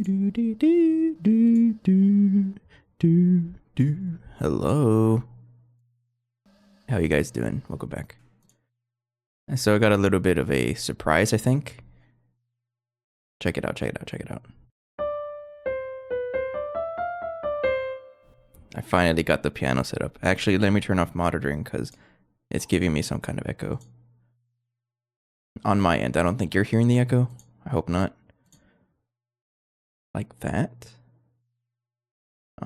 Do, do, do, do, do, do, do. Hello. How you guys doing? Welcome back. So I got a little bit of a surprise, I think. Check it out, check it out, check it out. I finally got the piano set up. Actually, let me turn off monitoring because it's giving me some kind of echo. On my end, I don't think you're hearing the echo. I hope not. Like that?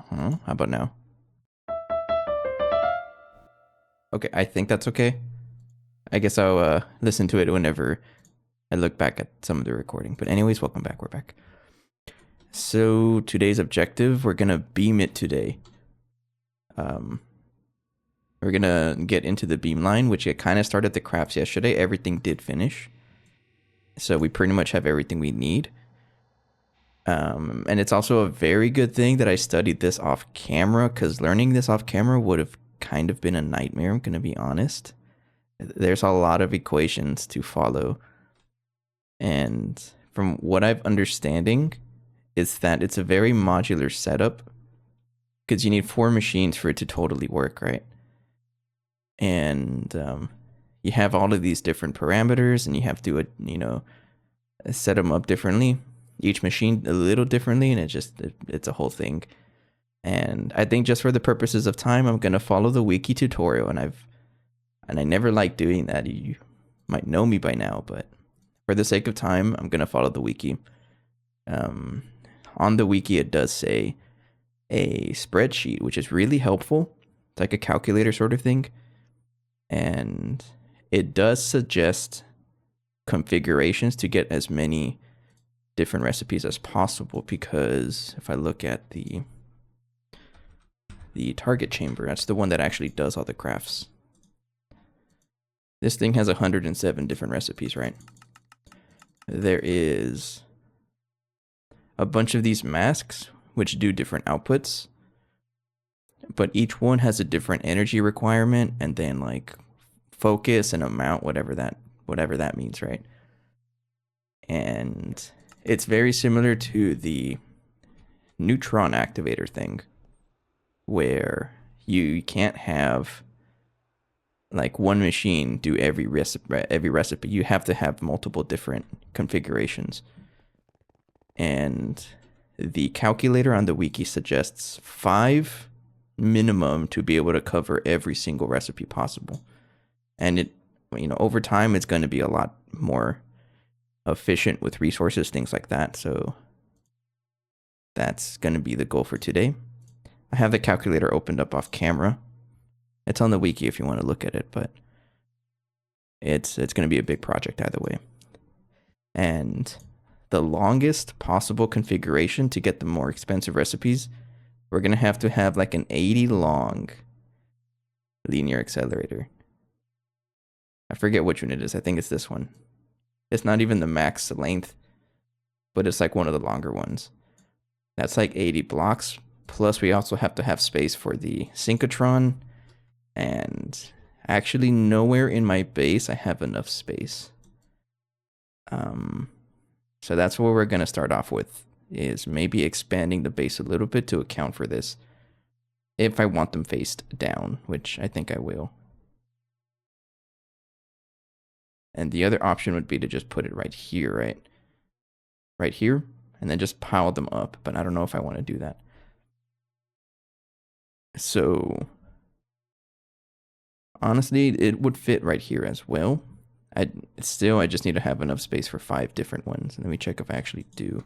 How about now? Okay, I think that's okay. I guess I'll listen to it whenever I look back at some of the recording. But anyways, welcome back. We're back. So today's objective, we're gonna beam it today. We're gonna get into the Beamline, which I kind of started the crafts yesterday. Everything did finish, so we pretty much have everything we need. And it's also a very good thing that I studied this off camera, because learning this off camera would have kind of been a nightmare. I'm gonna be honest. There's a lot of equations to follow, and from what I'm understanding, is that it's a very modular setup, because you need 4 machines for it to totally work, right? And you have all of these different parameters, and you have to, set them up differently. Each machine a little differently, and it's a whole thing. And I think just for the purposes of time, I'm gonna follow the wiki tutorial, and I never like doing that. You might know me by now, but for the sake of time, I'm gonna follow the wiki. On the wiki, it does say a spreadsheet, which is really helpful. It's like a calculator sort of thing. And it does suggest configurations to get as many different recipes as possible, because if I look at the target chamber, that's the one that actually does all the crafts. This thing has 107 different recipes, right? There is a bunch of these masks which do different outputs, but each one has a different energy requirement, and then like focus and amount, whatever that means, right? And it's very similar to the neutron activator thing, where you can't have like one machine do every recipe. You have to have multiple different configurations. And the calculator on the wiki suggests 5 minimum to be able to cover every single recipe possible. And it, over time, it's going to be a lot more efficient with resources, things like that. So that's going to be the goal for today. I have the calculator opened up off camera. It's on the wiki if you want to look at it, but it's going to be a big project either way. And the longest possible configuration to get the more expensive recipes, we're going to have like an 80 long linear accelerator. I forget which one it is. I think it's this one. It's not even the max length, but it's like one of the longer ones. That's like 80 blocks. Plus, we also have to have space for the synchrotron. And actually, nowhere in my base I have enough space. So that's what we're going to start off with, is maybe expanding the base a little bit to account for this, if I want them faced down, which I think I will. And the other option would be to just put it right here, right? Right here, and then just pile them up, but I don't know if I want to do that. So honestly, it would fit right here as well. I just need to have enough space for 5 different ones. Let me check if I actually do,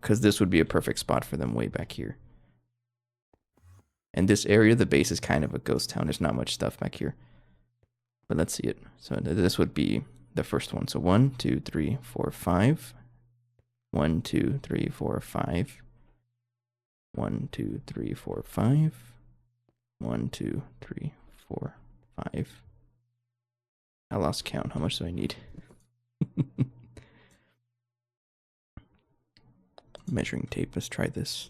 because this would be a perfect spot for them way back here. And this area, the base is kind of a ghost town. There's not much stuff back here. But let's see it. So this would be the first one. So 1, 2, 3, 4, 5. 1, 2, 3, 4, 5. 1, 2, 3, 4, 5. 1, 2, 3, 4, 5. I lost count. How much do I need? Measuring tape. Let's try this.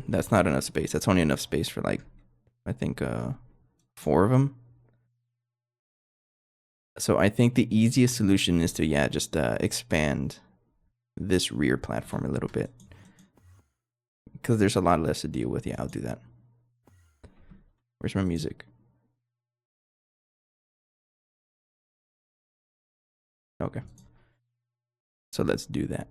That's not enough space. That's only enough space for like, I think 4 of them. So I think the easiest solution is to, yeah, just expand this rear platform a little bit. Because there's a lot less to deal with. Yeah, I'll do that. Where's my music? Okay. So let's do that.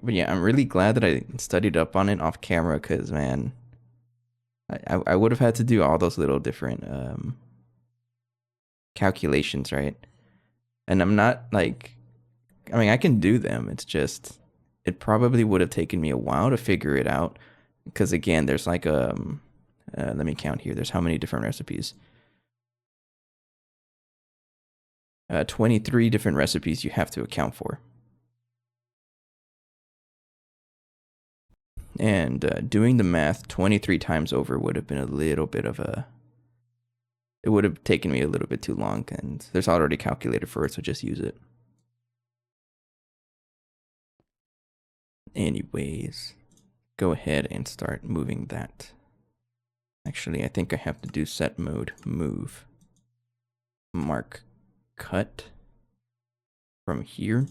But yeah, I'm really glad that I studied up on it off camera because, man, I would have had to do all those little different calculations, right? And I'm not like, I mean, I can do them. It's just, it probably would have taken me a while to figure it out. Because again, there's like, let me count here. There's how many different recipes? 23 different recipes you have to account for. And doing the math 23 times over would have been a little bit of a, it would have taken me a little bit too long, and there's already calculated for it, so just use it. Anyways, go ahead and start moving that. Actually, I think I have to do set mode move. Mark cut from here.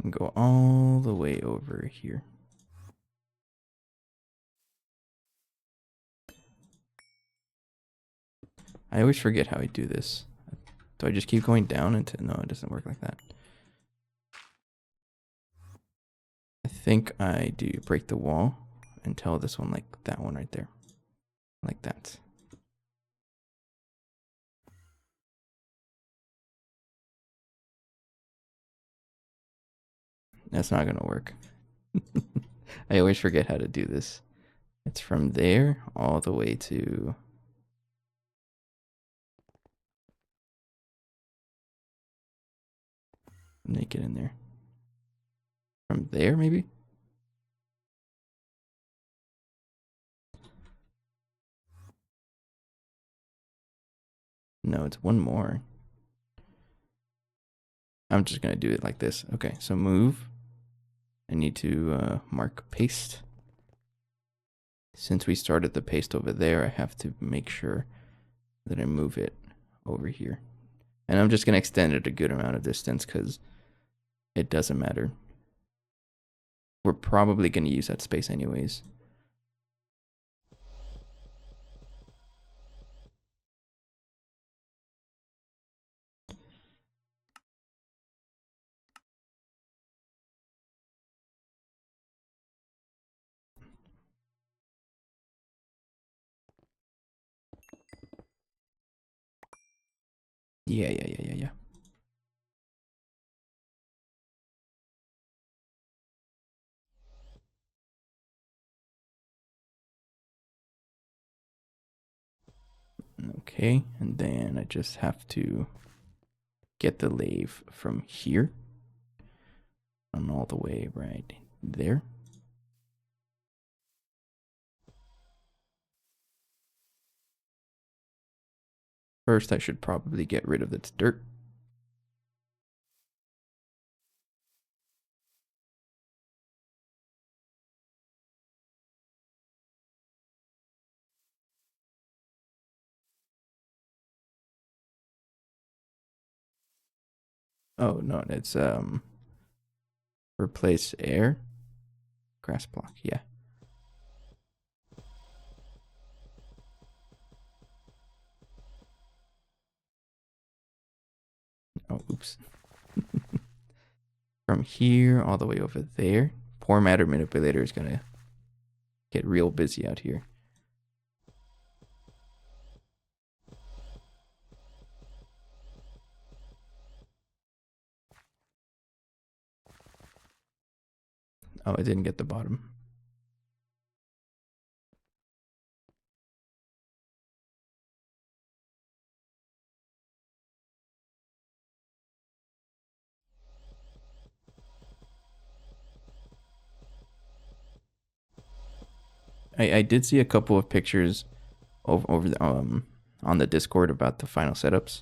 And go all the way over here. I always forget how I do this. Do I just keep going down until, no, it doesn't work like that. I think I do break the wall and tell this one like that one right there. Like that. That's not gonna work. I always forget how to do this. It's from there all the way to... Make it in there. From there, maybe? No, it's one more. I'm just gonna do it like this. Okay, so move. I need to mark paste. Since we started the paste over there, I have to make sure that I move it over here. And I'm just gonna extend it a good amount of distance because it doesn't matter. We're probably gonna use that space anyways. Yeah. Okay, and then I just have to get the lathe from here and all the way right there. First, I should probably get rid of this dirt. Oh no, it's replace air. Grass block, yeah. Oh, oops. From here all the way over there. Poor matter manipulator is gonna get real busy out here. Oh, I didn't get the bottom. I did see a couple of pictures over the, on the Discord about the final setups,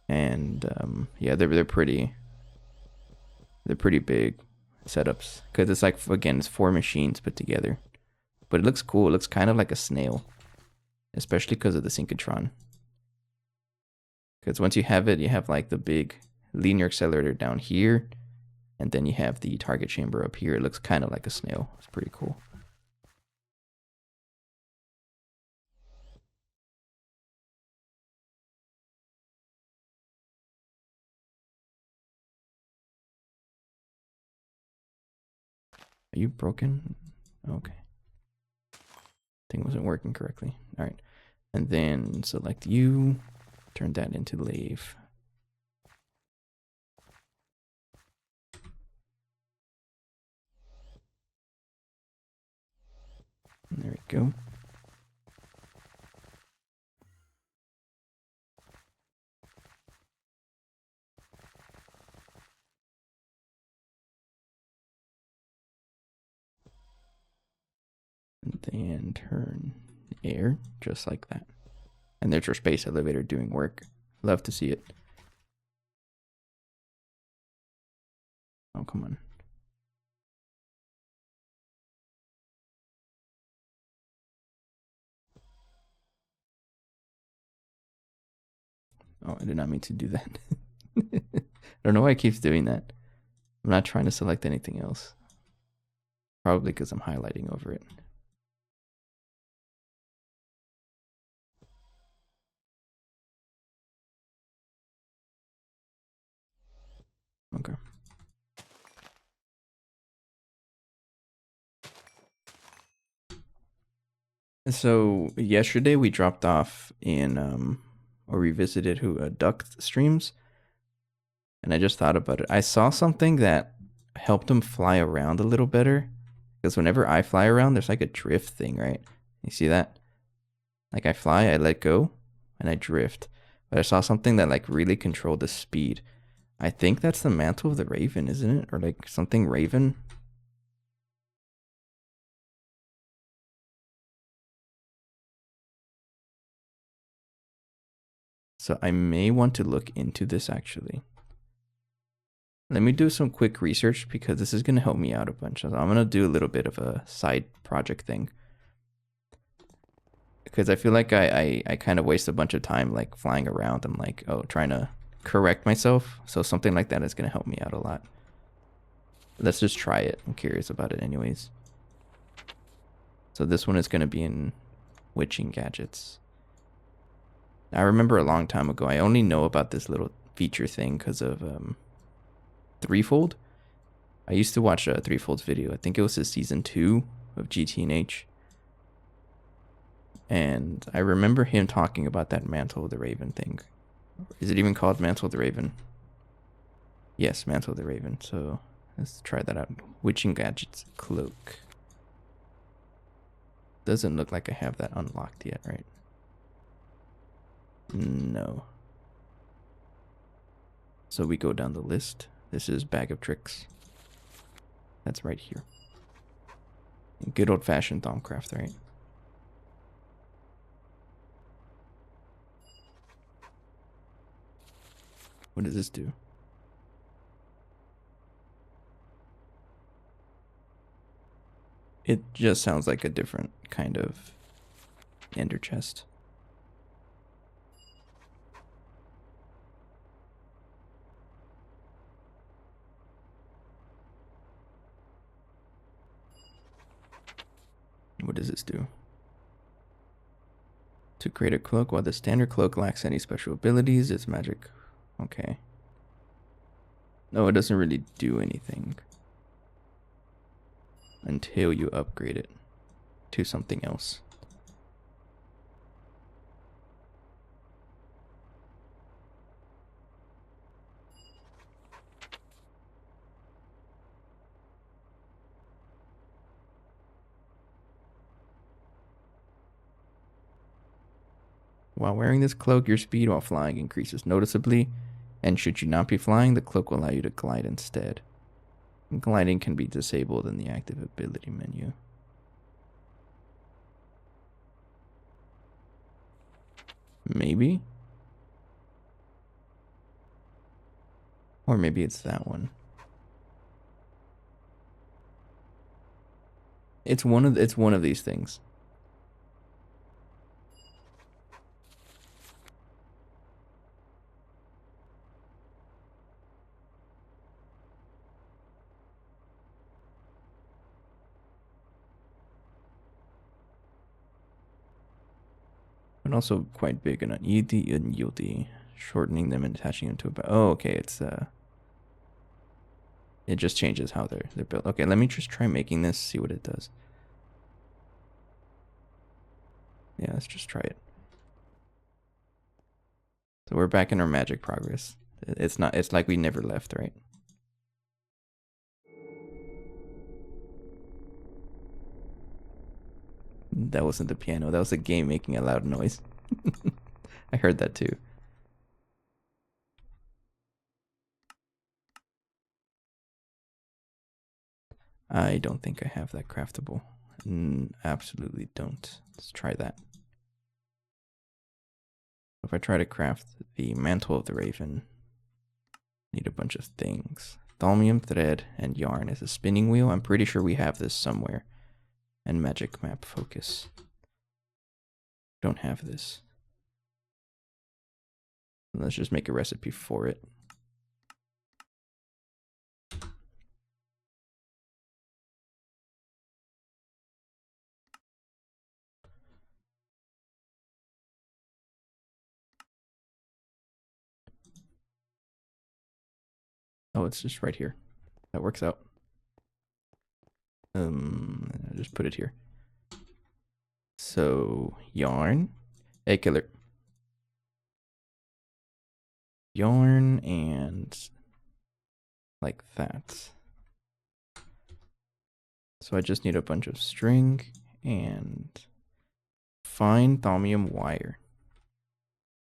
and yeah, they're pretty big setups because it's like, again, it's 4 machines put together, But it looks cool. It looks kind of like a snail, especially because of the synchrotron. Because once you have it, you have like the big linear accelerator down here, and then you have the target chamber up here. It looks kind of like a snail. It's pretty cool. Are you broken? Okay. Thing wasn't working correctly. All right. And then select you, turn that into lathe. There we go. And then turn air, just like that. And there's your space elevator doing work. Love to see it. Oh, come on. Oh, I did not mean to do that. I don't know why it keeps doing that. I'm not trying to select anything else. Probably because I'm highlighting over it. Okay. So yesterday we dropped off in or revisited duct streams, and I just thought about it. I saw something that helped them fly around a little better, because whenever I fly around, there's like a drift thing, right? You see that? Like I fly, I let go, and I drift. But I saw something that like really controlled the speed. I think that's the mantle of the raven, isn't it? Or like something raven. So I may want to look into this actually. Let me do some quick research because this is going to help me out a bunch. So I'm going to do a little bit of a side project thing. Because I feel like I kind of waste a bunch of time like flying around. I'm like, oh, trying to correct myself. So something like that is going to help me out a lot. Let's just try it. I'm curious about it anyways. So this one is going to be in witching gadgets. I remember a long time ago, I only know about this little feature thing because of Threefold. I used to watch Threefold's video. I think it was his season 2 of GT&H. And I remember him talking about that Mantle of the Raven thing. Is it even called Mantle of the Raven? Yes, Mantle of the Raven. So let's try that out. Witching Gadgets Cloak. Doesn't look like I have that unlocked yet, right? No. So we go down the list. This is Bag of Tricks. That's right here. Good old-fashioned Thaumcraft, right? What does this do? It just sounds like a different kind of ender chest. What does this do? To create a cloak, while the standard cloak lacks any special abilities, its magic... Okay. No, it doesn't really do anything until you upgrade it to something else. While wearing this cloak, your speed while flying increases noticeably, and should you not be flying, the cloak will allow you to glide instead. Gliding can be disabled in the active ability menu. Maybe? Or maybe it's that one. It's one of these things. But also quite big and unyieldy, shortening them and attaching them to a. Oh, okay. It's it just changes how they're built. Okay, let me just try making this. See what it does. Yeah, let's just try it. So we're back in our magic progress. It's not. It's like we never left, right? That wasn't the piano. That was the game making a loud noise. I heard that too. I don't think I have that craftable. Absolutely don't. Let's try that. If I try to craft the mantle of the raven, need a bunch of things. Thaumium thread and yarn is a spinning wheel. I'm pretty sure we have this somewhere. And magic map focus. Don't have this. Let's just make a recipe for it. Oh, it's just right here. That works out. I'll just put it here. So, yarn. Egg killer. Yarn and like that. So I just need a bunch of string and fine thaumium wire.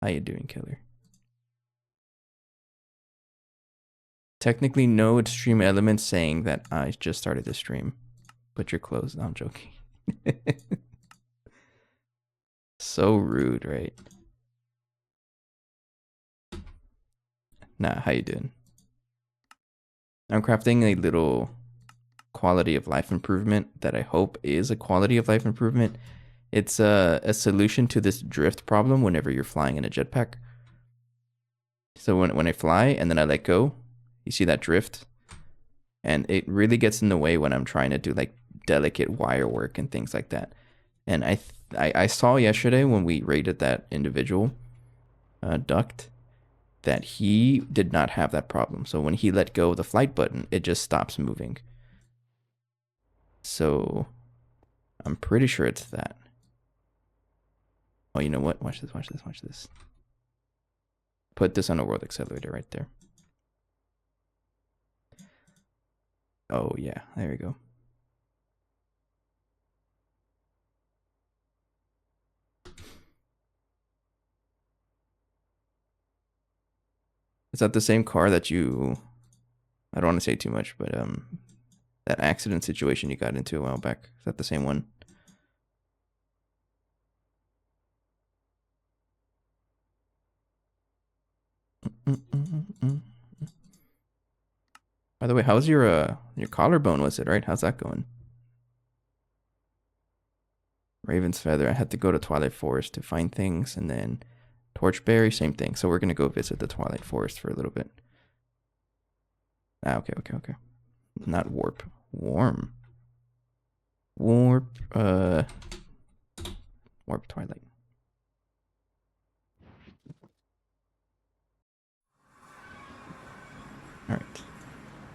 How you doing, killer? Technically no extreme elements saying that I just started the stream. But you're closed. No, I'm joking. So rude, right? Nah, how you doing? I'm crafting a little quality of life improvement that I hope is a quality of life improvement. It's a solution to this drift problem whenever you're flying in a jetpack. So when I fly and then I let go, you see that drift? And it really gets in the way when I'm trying to do like delicate wire work and things like that. And I saw yesterday when we raided that individual duct that he did not have that problem. So when he let go of the flight button, it just stops moving. So I'm pretty sure it's that. Oh, you know what? Watch this, watch this, watch this. Put this on a world accelerator right there. Oh, yeah. There we go. Is that the same car that you... I don't want to say too much, but that accident situation you got into a while back. Is that the same one? By the way, how's your collarbone, was it, right? How's that going? Raven's Feather. I had to go to Twilight Forest to find things, and then Torchberry, same thing. So we're gonna go visit the Twilight Forest for a little bit. Ah, okay. Not warp. Warp, warp Twilight. Alright.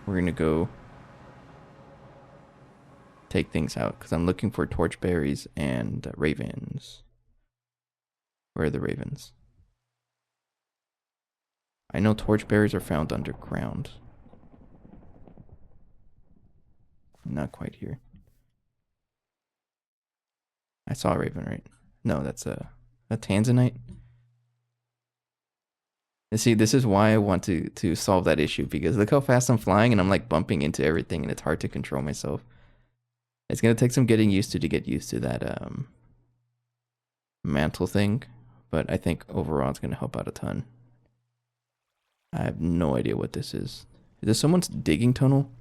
We're gonna go take things out, because I'm looking for torchberries and ravens. Where are the ravens? I know torchberries are found underground. Not quite here. I saw a raven, right? No, that's a tanzanite. And see, this is why I want to solve that issue, because look how fast I'm flying and I'm like bumping into everything and it's hard to control myself. It's gonna take some getting used to get used to that mantle thing, but I think overall it's gonna help out a ton. I have no idea what this is. Is this someone's digging tunnel?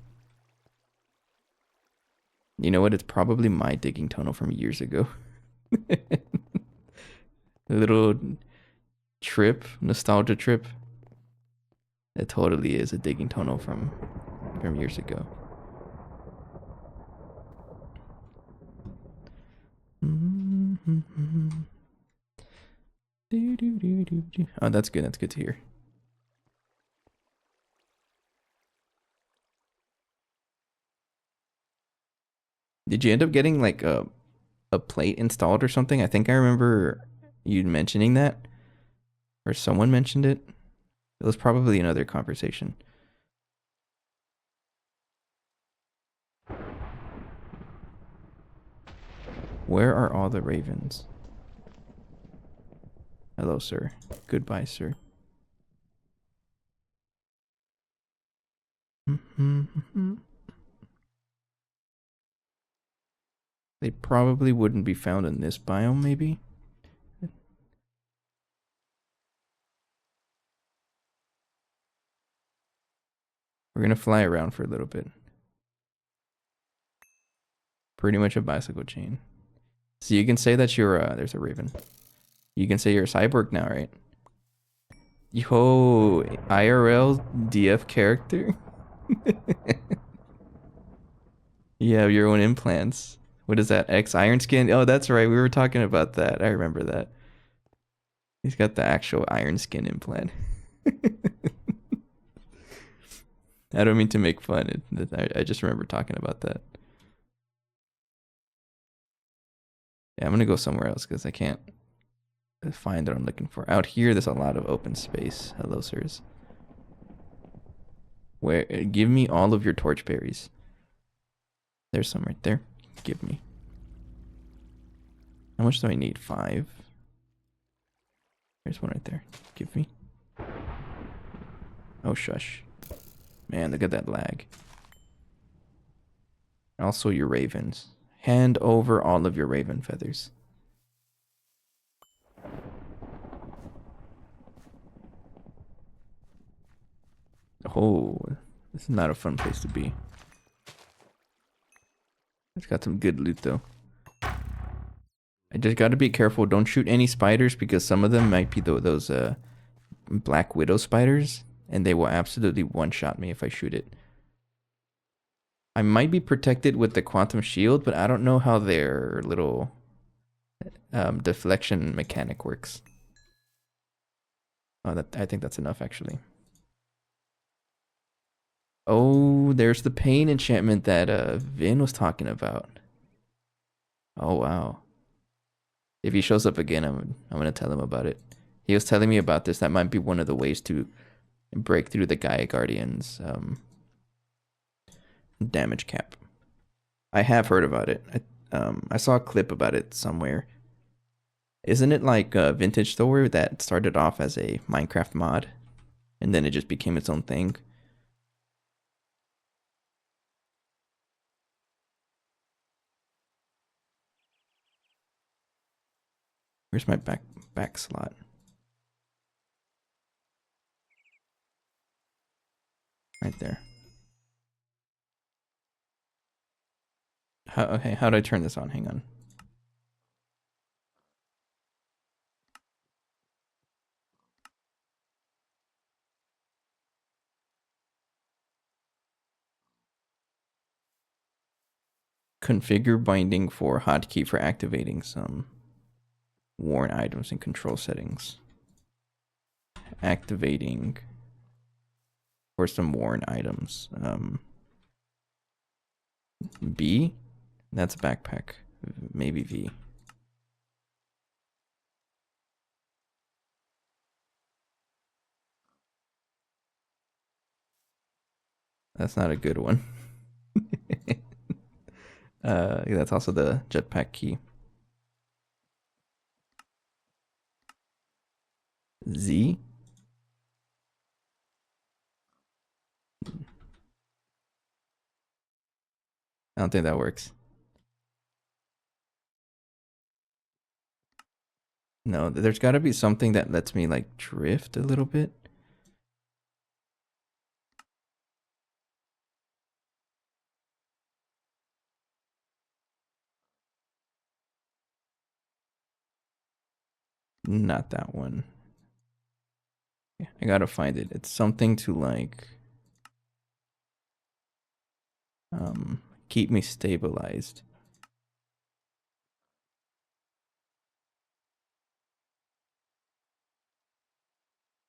You know what? It's probably my digging tunnel from years ago. A little trip, nostalgia trip. It totally is a digging tunnel from years ago. Oh, that's good. That's good to hear. Did you end up getting like a plate installed or something? I think I remember you mentioning that, or someone mentioned it. It was probably another conversation. Where are all the ravens? Hello, sir. Goodbye, sir. They probably wouldn't be found in this biome, maybe? We're gonna fly around for a little bit. Pretty much a bicycle chain. So you can say that you're there's a raven. You can say you're a cyborg now, right? Yo, IRL DF character? You have your own implants. What is that? X Iron Skin? Oh, that's right. We were talking about that. I remember that. He's got the actual Iron Skin implant. I don't mean to make fun. I just remember talking about that. Yeah, I'm gonna go somewhere else because I can't find what I'm looking for. Out here, there's a lot of open space. Hello, sirs. Where? Give me all of your torch berries. There's some right there. Give me. How much do I need? 5. There's one right there. Give me. Oh, shush. Man, look at that lag. Also, your ravens. Hand over all of your raven feathers. Oh, this is not a fun place to be. It's got some good loot, though. I just gotta be careful. Don't shoot any spiders because some of them might be those Black Widow spiders, and they will absolutely one-shot me if I shoot it. I might be protected with the quantum shield, but I don't know how their little deflection mechanic works. Oh, I think that's enough, actually. Oh, there's the pain enchantment that Vin was talking about. Oh, wow. If he shows up again, I'm gonna tell him about it. He was telling me about this. That might be one of the ways to break through the Gaia Guardian's damage cap. I have heard about it. I saw a clip about it somewhere. Isn't it like Vintage Thor that started off as a Minecraft mod, and then it just became its own thing? Where's my back slot? Right there. Okay, how do I turn this on? Hang on. Configure binding for hotkey for activating some worn items and control settings. Activating for some worn items. B? That's backpack. Maybe V. That's not a good one. That's also the jetpack key. Z? I don't think that works. No, there's got to be something that lets me like drift a little bit. not that one. Yeah, I gotta find it. It's something to like keep me stabilized.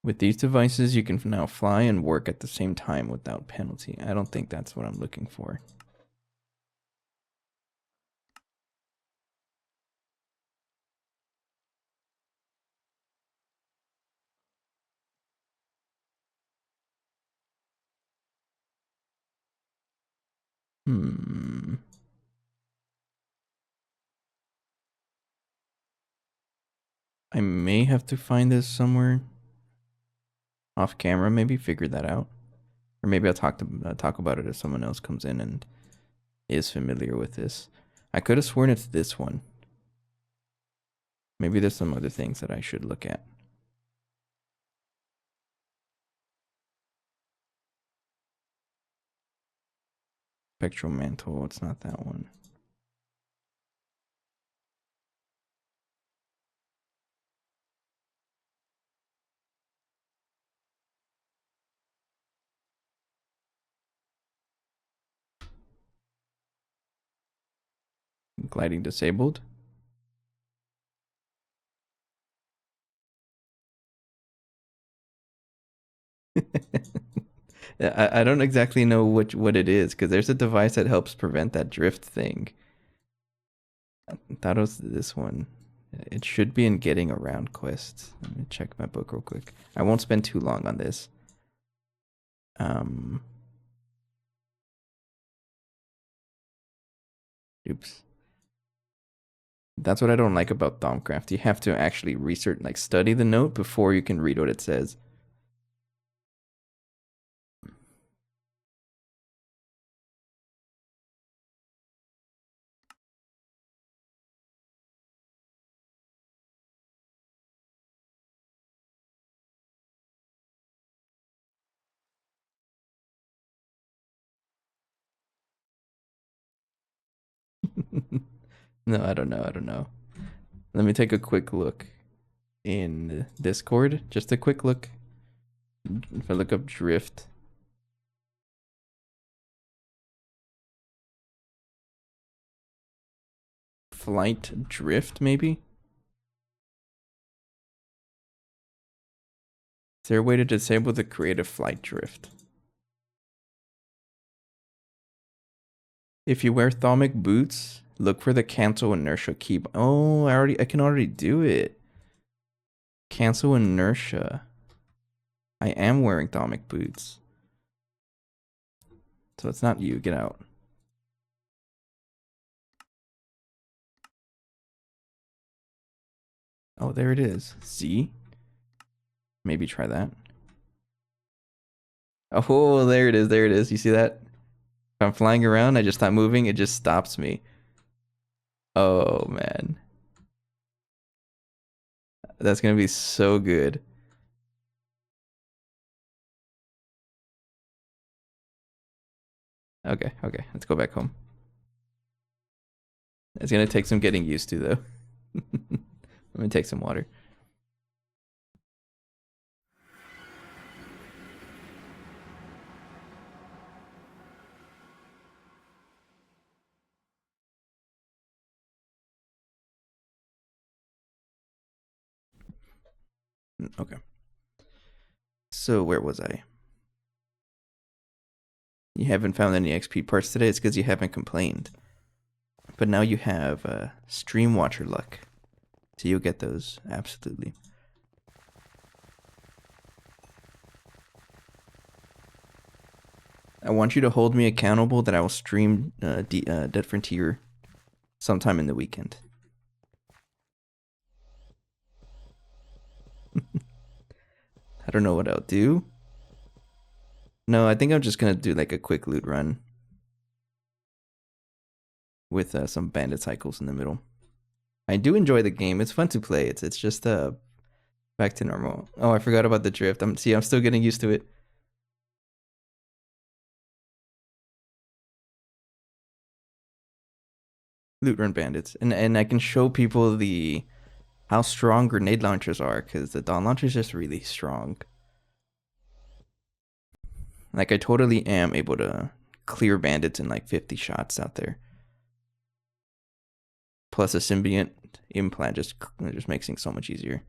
With these devices, you can now fly and work at the same time without penalty. I don't think that's what I'm looking for. I may have to find this somewhere off camera. Maybe figure that out, or maybe I'll talk about it if someone else comes in and is familiar with this. I could have sworn it's this one. Maybe there's some other things that I should look at. Spectral mantle. It's not that one. Gliding disabled. I don't exactly know what it is, because there's a device that helps prevent that drift thing. I thought it was this one. It should be in getting around quests. Let me check my book real quick. I won't spend too long on this. Oops. That's what I don't like about Thaumcraft. You have to actually research, like study the note before you can read what it says. No, I don't know. I don't know. Let me take a quick look in Discord. Just a quick look. If I look up drift. Flight drift, maybe? Is there a way to disable the creative flight drift? If you wear thaumic boots, look for the cancel inertia key. Oh, I can already do it. Cancel inertia. I am wearing thaumic boots. So it's not you. Get out. Oh, there it is. Z. Maybe try that. Oh, there it is. There it is. You see that? If I'm flying around, I just stop moving. It just stops me. Oh, man. That's going to be so good. Okay, okay. Let's go back home. It's going to take some getting used to, though. Let me take some water. Okay. So where was I? You haven't found any XP parts today. It's because you haven't complained. But now you have Stream Watcher luck. So you'll get those, absolutely. I want you to hold me accountable that I will stream Dead Frontier sometime in the weekend. I don't know what I'll do. No, I think I'm just gonna do like a quick loot run with some bandit cycles in the middle. I do enjoy the game. It's fun to play. It's just back to normal. Oh, I forgot about the drift. I'm still getting used to it. Loot run bandits, and I can show people the how strong grenade launchers are, because the dawn launcher is just really strong. Like, I totally am able to clear bandits in like 50 shots out there. Plus a symbiont implant just makes things so much easier.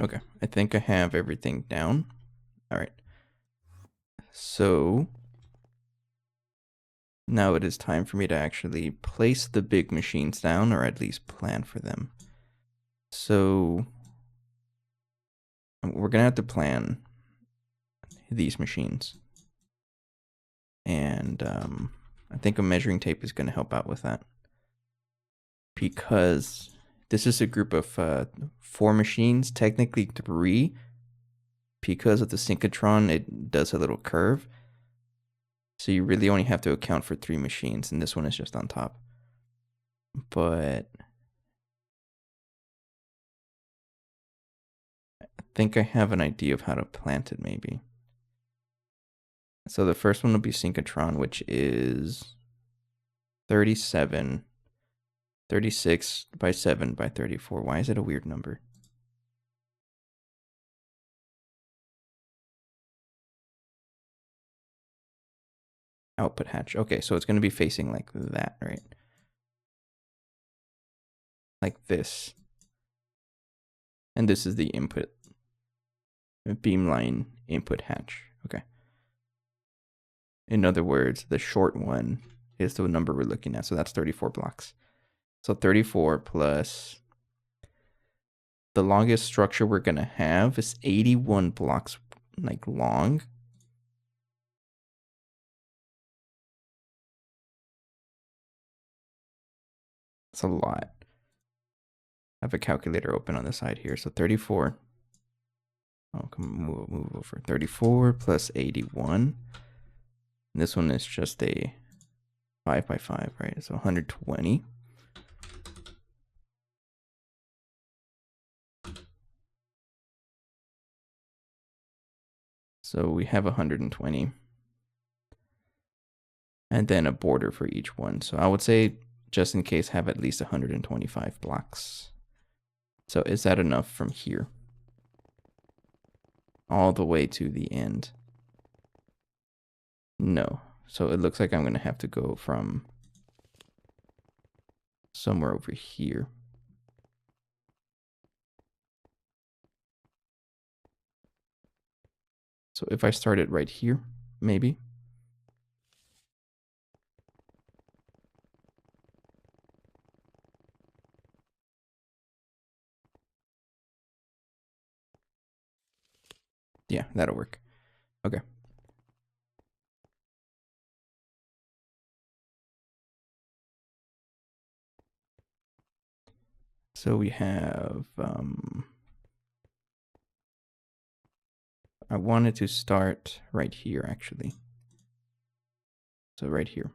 Okay, I think I have everything down. All right. So now it is time for me to actually place the big machines down, or at least plan for them. So we're gonna have to plan these machines. And I think a measuring tape is gonna help out with that. Because this is a group of 4 machines, technically 3. Because of the synchrotron, it does a little curve. So you really only have to account for 3 machines, and this one is just on top. But I think I have an idea of how to plant it, maybe. So the first one will be synchrotron, which is 37, 36 by 7 by 34. Why is it a weird number? Output hatch. Okay, so it's going to be facing like that, right? Like this. And this is the input. Beamline input hatch. Okay. In other words, the short one is the number we're looking at. So that's 34 blocks. So 34 plus the longest structure we're going to have is 81 blocks like long. That's a lot. I have a calculator open on the side here. So 34. Oh, come move over. 34 plus 81. And this one is just a 5 by 5, right? So 120. So we have 120. And then a border for each one. So I would say, just in case, have at least 125 blocks. So is that enough from here all the way to the end? No. So it looks like I'm going to have to go from somewhere over here. So if I start it right here, maybe. Yeah, that'll work. Okay. So we have, I wanted to start right here, actually. So right here.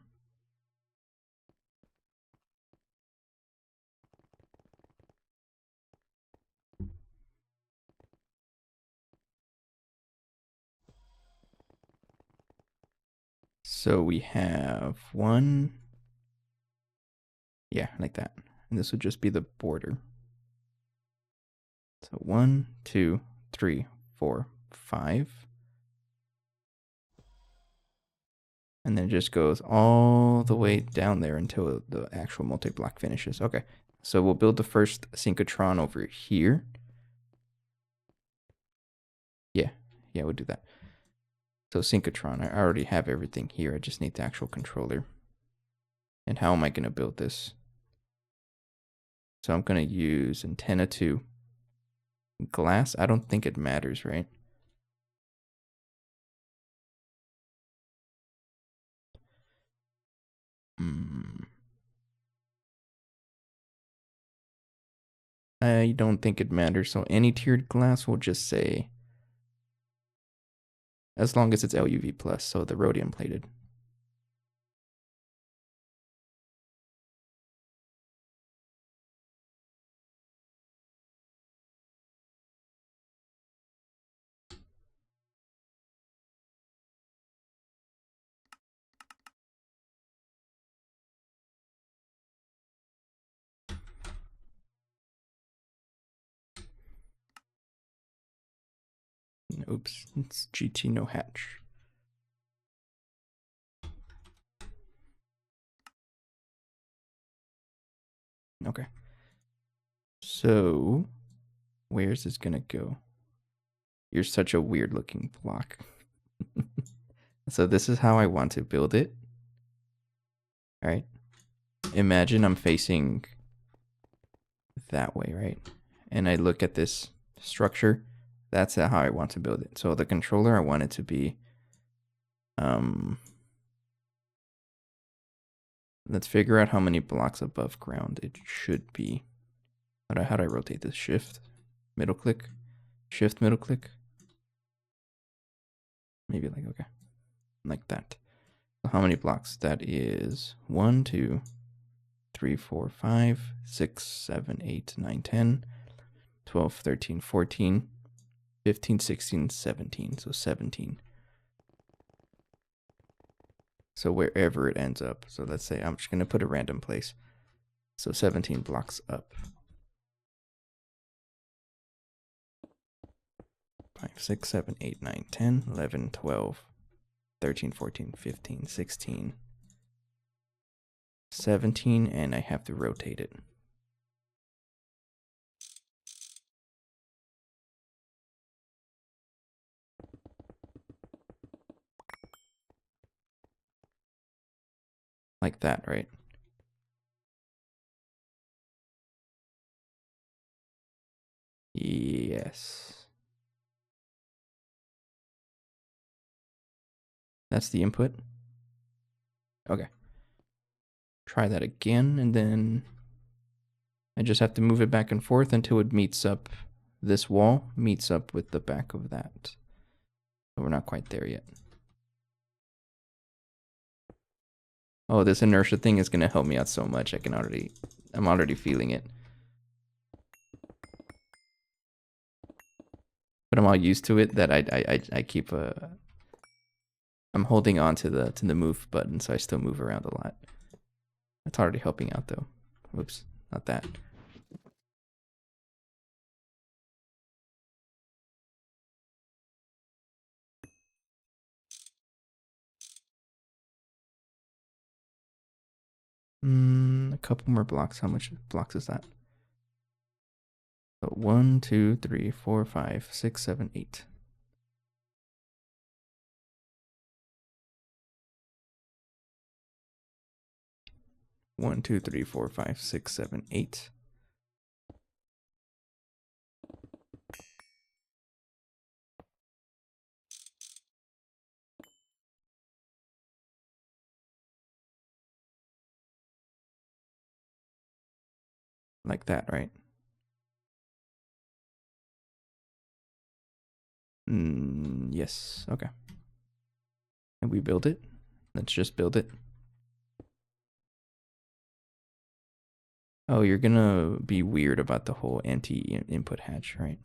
So we have 1, yeah, like that. And this would just be the border. So 1, 2, 3, 4, 5. And then it just goes all the way down there until the actual multi-block finishes. Okay, so we'll build the first synchrotron over here. Yeah, we'll do that. So synchrotron, I already have everything here. I just need the actual controller. And how am I going to build this? So I'm going to use antenna 2. Glass, I don't think it matters, right? I don't think it matters. So any tiered glass will just say, as long as it's LUV plus, so the rhodium plated. Oops, it's GT no hatch. Okay. So, where's this gonna go? You're such a weird looking block. So this is how I want to build it. All right. Imagine I'm facing that way, right? And I look at this structure. That's how I want to build it. So the controller, I want it to be, let's figure out how many blocks above ground it should be. How do I rotate this? Shift, middle click, shift, middle click. Maybe like, okay, like that. So how many blocks? That is 1, 2, 3, 4, 5, 6, 7, 8, 9, 10, 12, 13, 14, 15, 16, 17. So 17. So wherever it ends up. So let's say I'm just going to put a random place. So 17 blocks up. 5, 6, 7, 8, 9, 10, 11, 12, 13, 14, 15, 16, 17, and I have to rotate it. Like that, right? Yes. That's the input. Okay. Try that again, and then I just have to move it back and forth until it meets up. This wall meets up with the back of that. But we're not quite there yet. Oh, this inertia thing is going to help me out so much. I'm already feeling it. But I'm all used to it that I keep I'm holding on to the move button, so I still move around a lot. It's already helping out though. Whoops, not that. A couple more blocks. How much blocks is that? So 1, 2, 3, 4, 5, 6, 7, 8. One, two, three, four, five, six, 7, 8. Like that, right? Yes. Okay. And we build it. Let's just build it. Oh, you're gonna be weird about the whole anti-input hatch, right?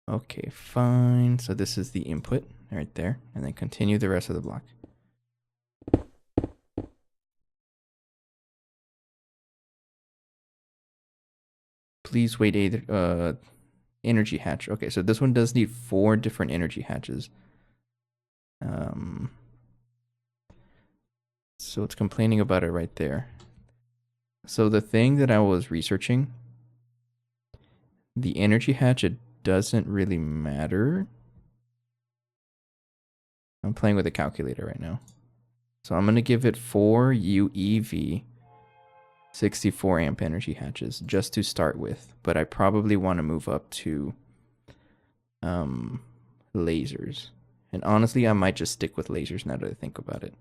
Okay, fine. So this is the input right there, and then continue the rest of the block. Please wait either energy hatch. Okay, so this one does need 4 different energy hatches. So it's complaining about it right there. So the thing that I was researching, the energy hatch, it doesn't really matter. I'm playing with a calculator right now. So I'm going to give it 4 UEV 64 amp energy hatches just to start with. But I probably want to move up to lasers. And honestly, I might just stick with lasers now that I think about it.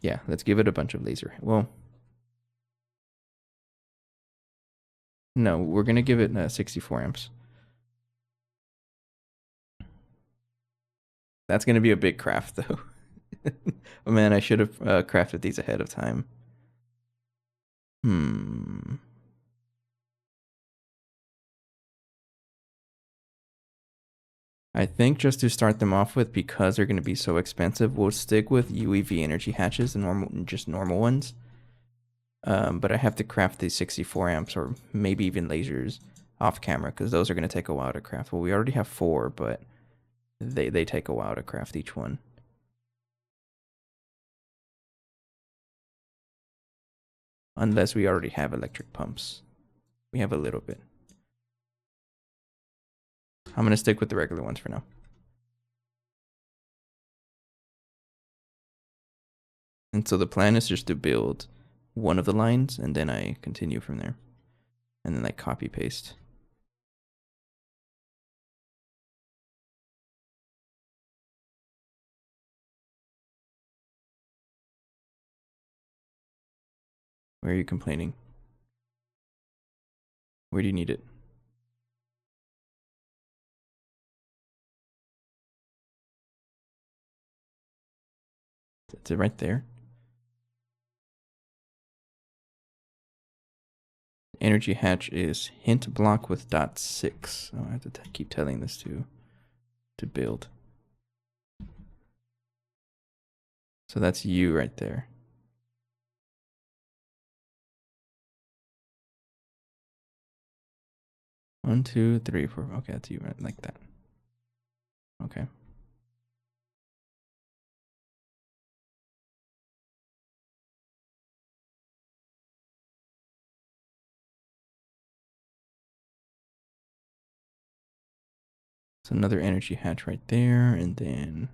Yeah, let's give it a bunch of laser. Well, no, we're going to give it 64 amps. That's going to be a big craft, though. Oh, man, I should have crafted these ahead of time. I think just to start them off with, because they're going to be so expensive, we'll stick with UEV energy hatches and just normal ones. But I have to craft the 64 amps or maybe even lasers off camera because those are going to take a while to craft. Well, we already have 4, but they take a while to craft each one. Unless we already have electric pumps. We have a little bit. I'm going to stick with the regular ones for now. And so the plan is just to build one of the lines and then I continue from there. And then like copy paste. Where are you complaining? Where do you need it? Is it right there? Energy hatch is hint block with .6. Oh, I have to keep telling this to build. So that's you right there. One, two, three, four. Okay, that's you right like that. Okay. So another energy hatch right there, and then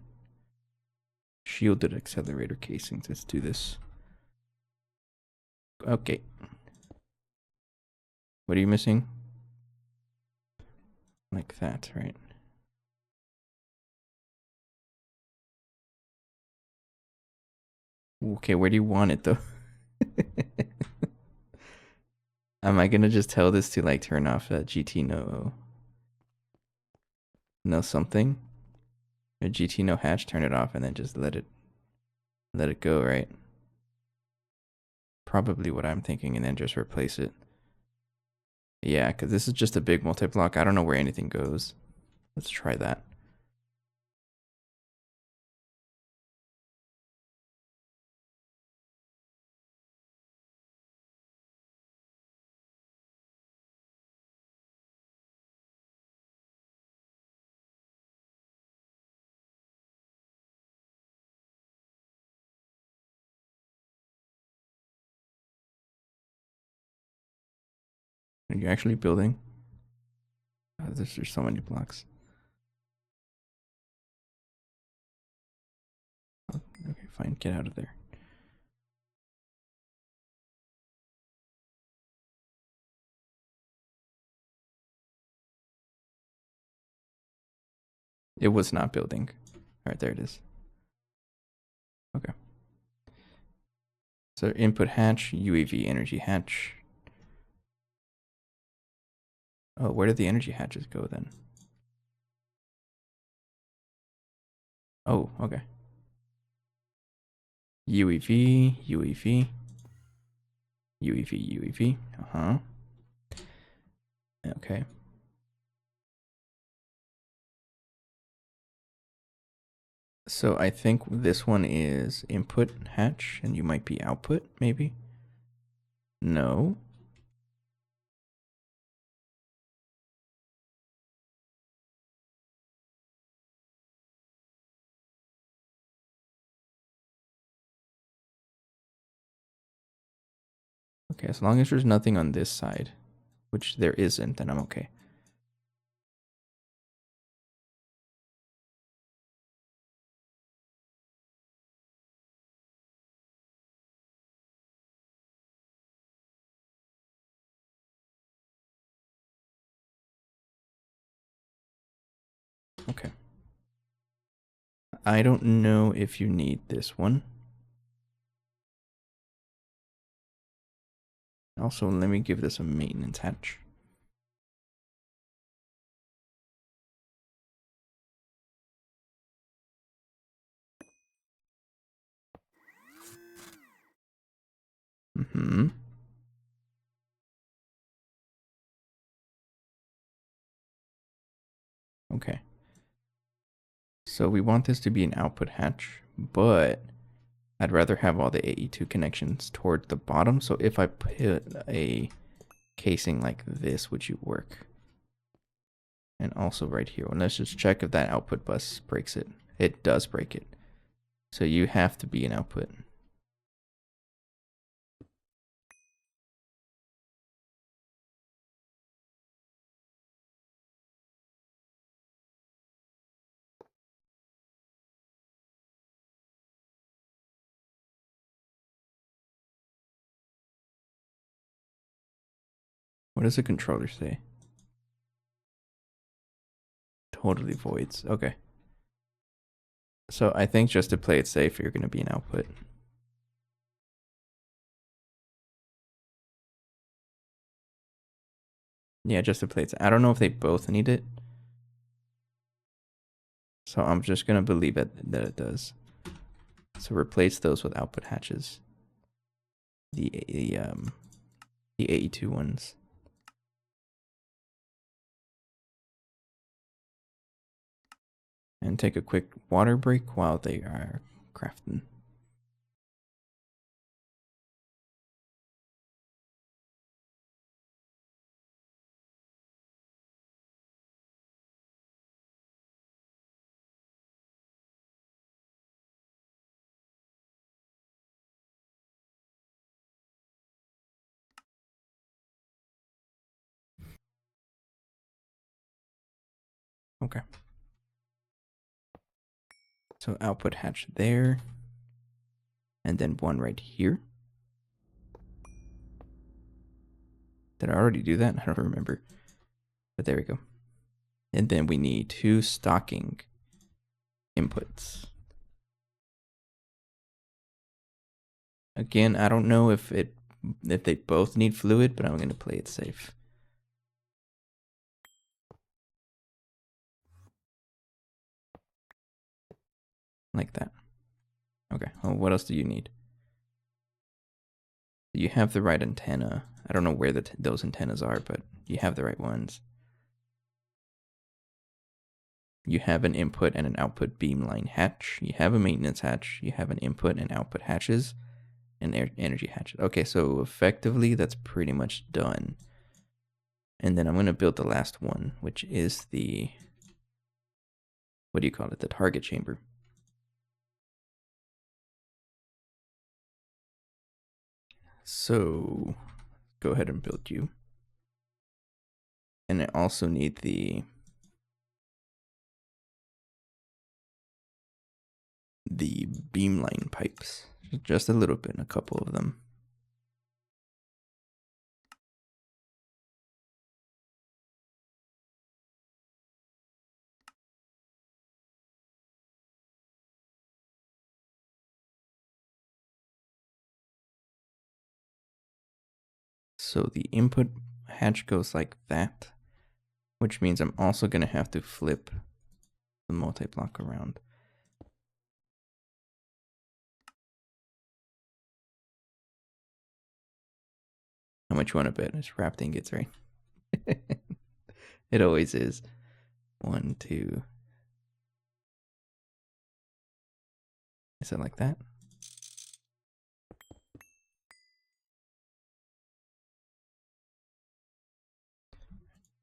shielded accelerator casings. Let's do this. Okay. What are you missing? Like that, right? Okay, where do you want it though? Am I gonna just tell this to like turn off GT no something? Or GT no hatch, turn it off and then just let it go, right? Probably what I'm thinking, and then just replace it. Yeah, because this is just a big multi-block. I don't know where anything goes. Let's try that. Are you actually building? Oh, there's so many blocks. Oh, okay, fine. Get out of there. It was not building. All right, there it is. Okay. So input hatch, UAV energy hatch. Oh, where did the energy hatches go then? Oh, okay. UEV, UEV, UEV, UEV. Uh-huh. Okay. So I think this one is input hatch, and you might be output, maybe? No. Okay, as long as there's nothing on this side, which there isn't, then I'm okay. Okay. I don't know if you need this one. Also, let me give this a maintenance hatch. Mm-hmm. Okay. So we want this to be an output hatch, but I'd rather have all the AE2 connections toward the bottom. So if I put a casing like this, would you work? And also right here, well, let's just check if that output bus breaks it. It does break it. So you have to be an output. What does the controller say? Totally voids. Okay. So I think just to play it safe, you're going to be an output. Yeah, just to play it safe. I don't know if they both need it. So I'm just going to believe it that it does. So replace those with output hatches. The AE2 ones. And take a quick water break while they are crafting. Okay. So output hatch there. And then one right here. Did I already do that? I don't remember. But there we go. And then we need 2 stocking inputs. Again, I don't know if they both need fluid, but I'm going to play it safe. Like that. Okay. Well, what else do you need? You have the right antenna. I don't know where those antennas are, but you have the right ones. You have an input and an output beamline hatch. You have a maintenance hatch. You have an input and output hatches and energy hatches. Okay, so effectively that's pretty much done. And then I'm going to build the last one, which is the, what do you call it? The target chamber. So go ahead and build you. And I also need the beamline pipes. Just a little bit, a couple of them. So the input hatch goes like that, which means I'm also going to have to flip the multi-block around. How much you want to bet? It's wrapped ingots, right? It always is. 1, 2. Is it like that?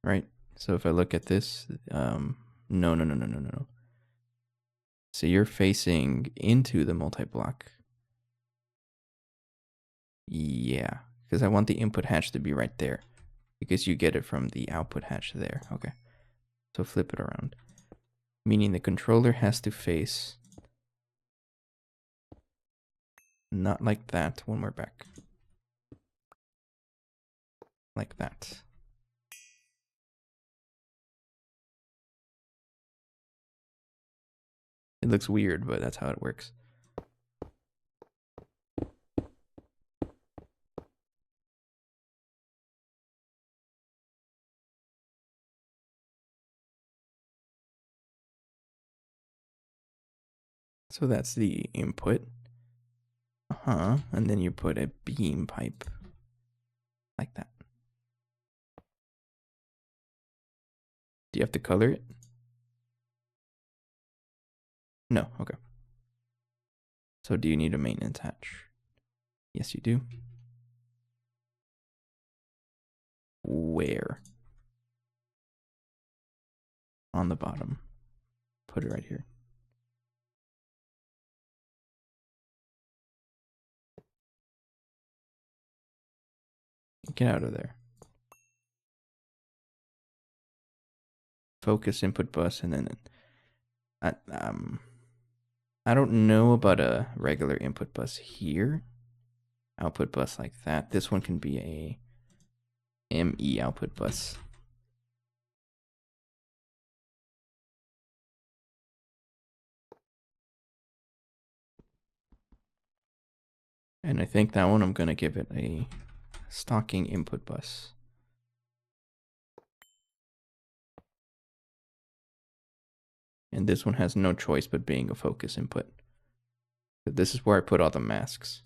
Right. So if I look at this, no. So you're facing into the multi-block. Yeah, because I want the input hatch to be right there, because you get it from the output hatch there. Okay. So flip it around, meaning the controller has to face not like that when we're back. Like that. It looks weird, but that's how it works. So that's the input. And then you put a beam pipe like that. Do you have to color it? No, okay. So do you need a maintenance hatch? Yes, you do. Where? On the bottom. Put it right here. Get out of there. Focus input bus, and then I don't know about a regular input bus here. Output bus like that. This one can be a ME output bus. And I think that one I'm going to give it a stocking input bus. And this one has no choice but being a focus input. But this is where I put all the masks.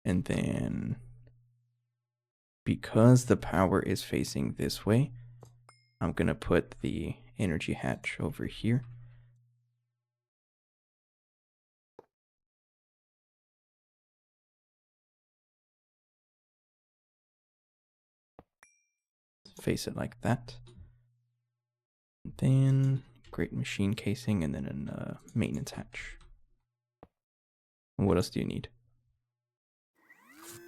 And then because the power is facing this way, I'm going to put the energy hatch over here. Face it like that. And then great machine casing, and then a maintenance hatch. And what else do you need? I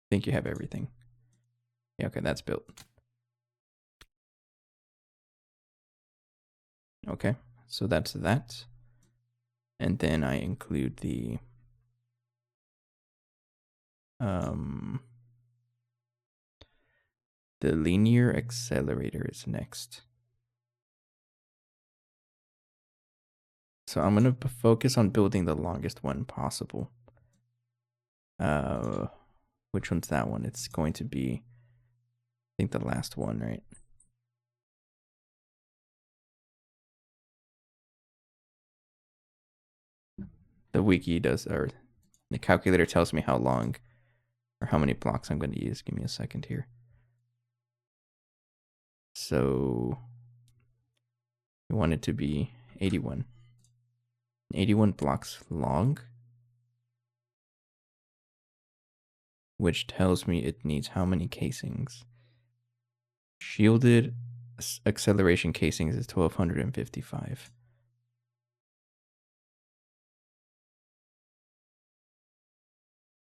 think you have everything. Yeah, okay, that's built. Okay, so that's that. And then I include the linear accelerator is next. So I'm going to focus on building the longest one possible. Which one's that one? It's going to be, I think, the last one, right? The wiki does, or the calculator tells me how long or how many blocks I'm going to use. Give me a second here. So we want it to be 81. 81 blocks long, which tells me it needs how many casings? Shielded acceleration casings is 1255.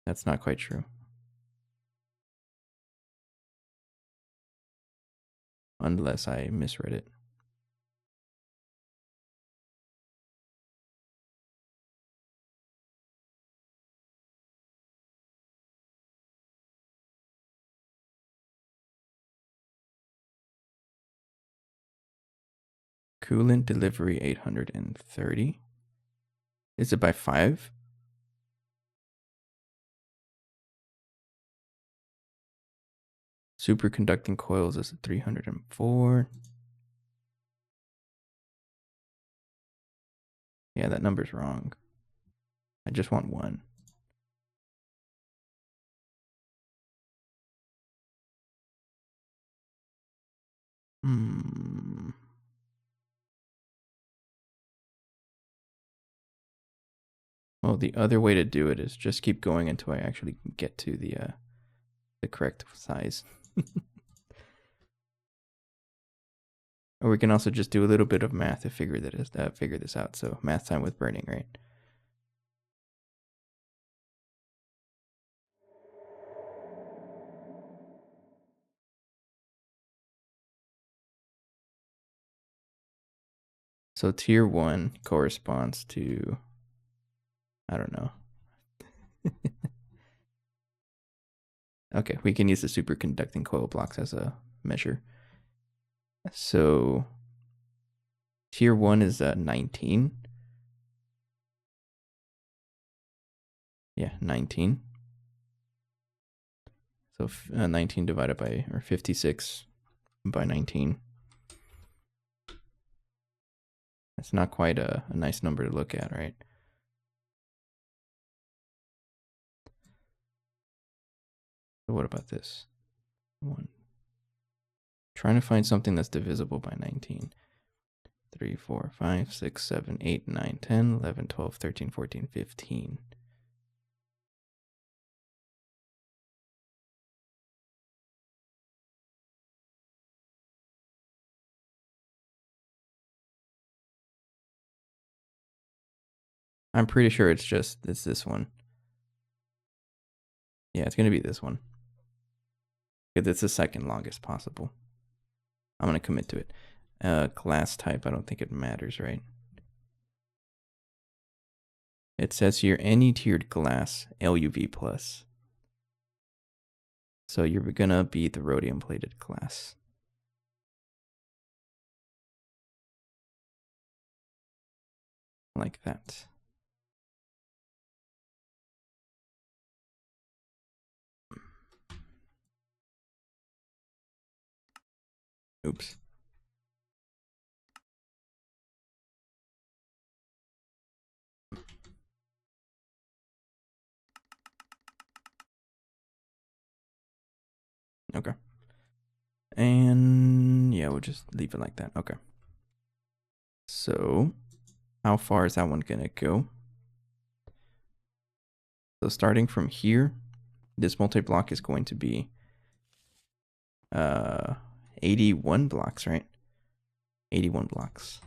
That's not quite true. Unless I misread it. Coolant delivery 830. Is it by 5? Superconducting coils is 304. Yeah, that number's wrong. I just want 1. Well, the other way to do it is just keep going until I actually get to the correct size. Or we can also just do a little bit of math to figure this out. So math time with burning, right? So tier 1 corresponds to, I don't know. Okay, we can use the superconducting coil blocks as a measure. So tier 1 is 19. Yeah, 19. So 19 divided by, or 56 by 19. It's not quite a nice number to look at, right? So what about this? 1. Trying to find something that's divisible by 19. 3, 4, 5, 6, 7, 8, 9, 10, 11, 12, 13, 14, 15. I'm pretty sure it's this one. Yeah, it's going to be this one. Because it's the second longest possible. I'm going to commit to it. Glass type, I don't think it matters, right? It says here, any tiered glass, LUV plus. So you're going to be the rhodium plated glass. Like that. Oops. Okay. And yeah, we'll just leave it like that. Okay. So how far is that one going to go? So starting from here, this multi-block is going to be 81 blocks, right? 81 blocks.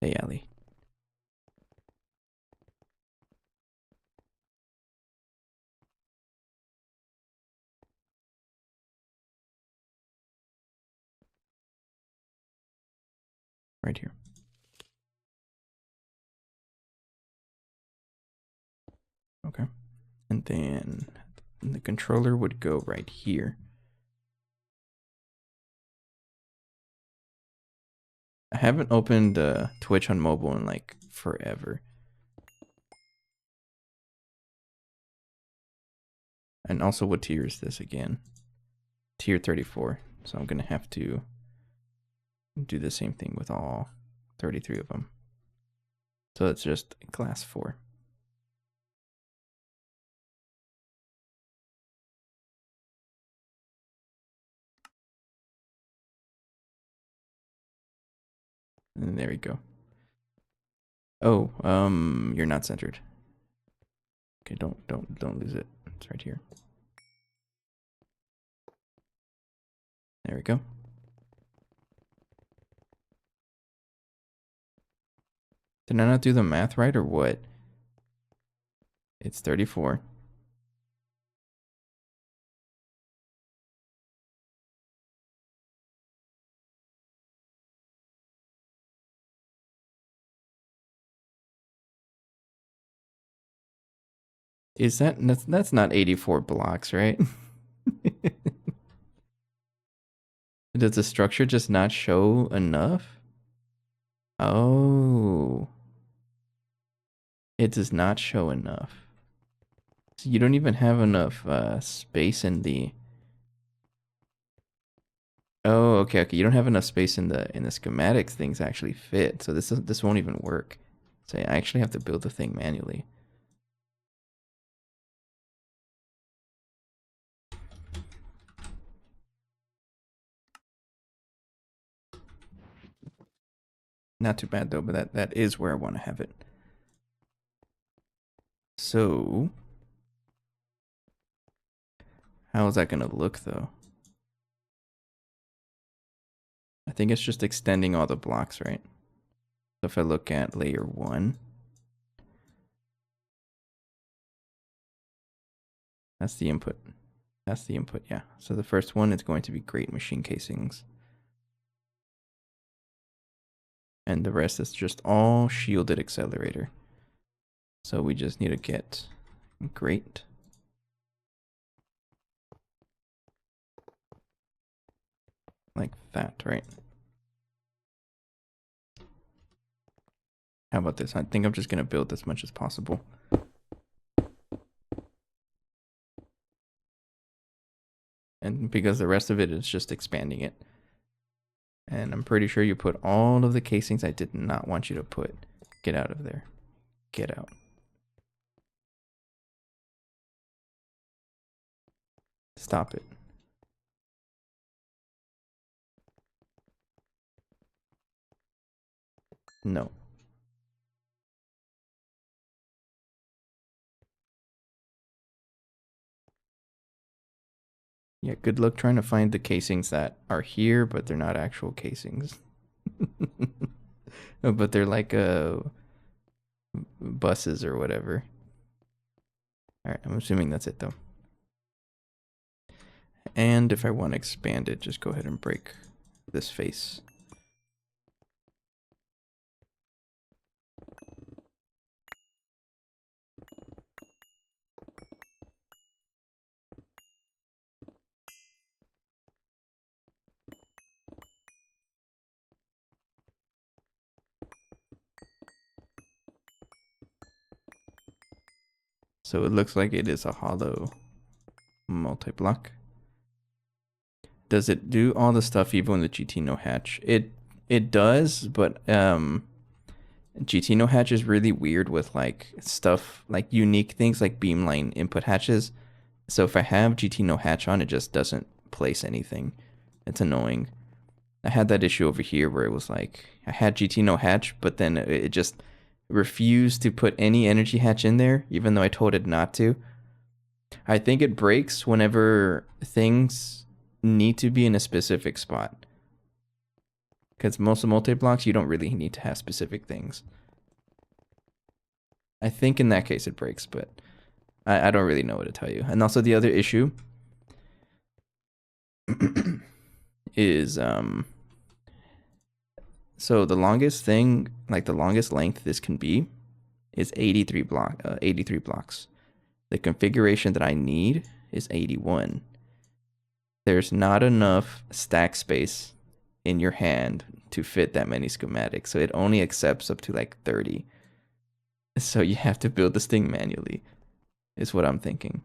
Hey, Ali. Right here. Okay. And then the controller would go right here. I haven't opened Twitch on mobile in like forever. And also, what tier is this again? Tier 34. So I'm going to have to do the same thing with all 33 of them. So it's just class 4. And there we go. Oh, you're not centered. Okay, don't lose it. It's right here. There we go. Did I not do the math right or what? It's 34. Is that's not 84 blocks, right? Does the structure just not show enough? Oh. It does not show enough. So you don't even have enough space in the... Oh, okay. You don't have enough space in the schematics things actually fit. So this won't even work. So I actually have to build the thing manually. Not too bad though, but that is where I want to have it. So how is that going to look though? I think it's just extending all the blocks, right? So if I look at layer 1, that's the input. That's the input, yeah. So the first one is going to be great machine casings. And the rest is just all shielded accelerator. So we just need to get great. Like that, right? How about this? I think I'm just going to build as much as possible. And because the rest of it is just expanding it. And I'm pretty sure you put all of the casings I did not want you to put. Get out of there. Get out. Stop it. No. Yeah, good luck trying to find the casings that are here, but they're not actual casings. But they're like buses or whatever. Alright, I'm assuming that's it though. And if I want to expand it, just go ahead and break this face. So it looks like it is a hollow multi-block. Does it do all the stuff even with the GT no hatch? It does, but GT no hatch is really weird with like stuff like unique things like Beamline input hatches. So if I have GT no hatch on, it just doesn't place anything. It's annoying. I had that issue over here where it was like I had GT no hatch, but then it just refused to put any energy hatch in there, even though I told it not to. I think it breaks whenever things need to be in a specific spot. Because most of multi-blocks, you don't really need to have specific things. I think in that case it breaks, but I don't really know what to tell you. And also the other issue is so the longest thing, like the longest length this can be, is 83 blocks. The configuration that I need is 81. There's not enough stack space in your hand to fit that many schematics, so it only accepts up to like 30. So you have to build this thing manually, is what I'm thinking.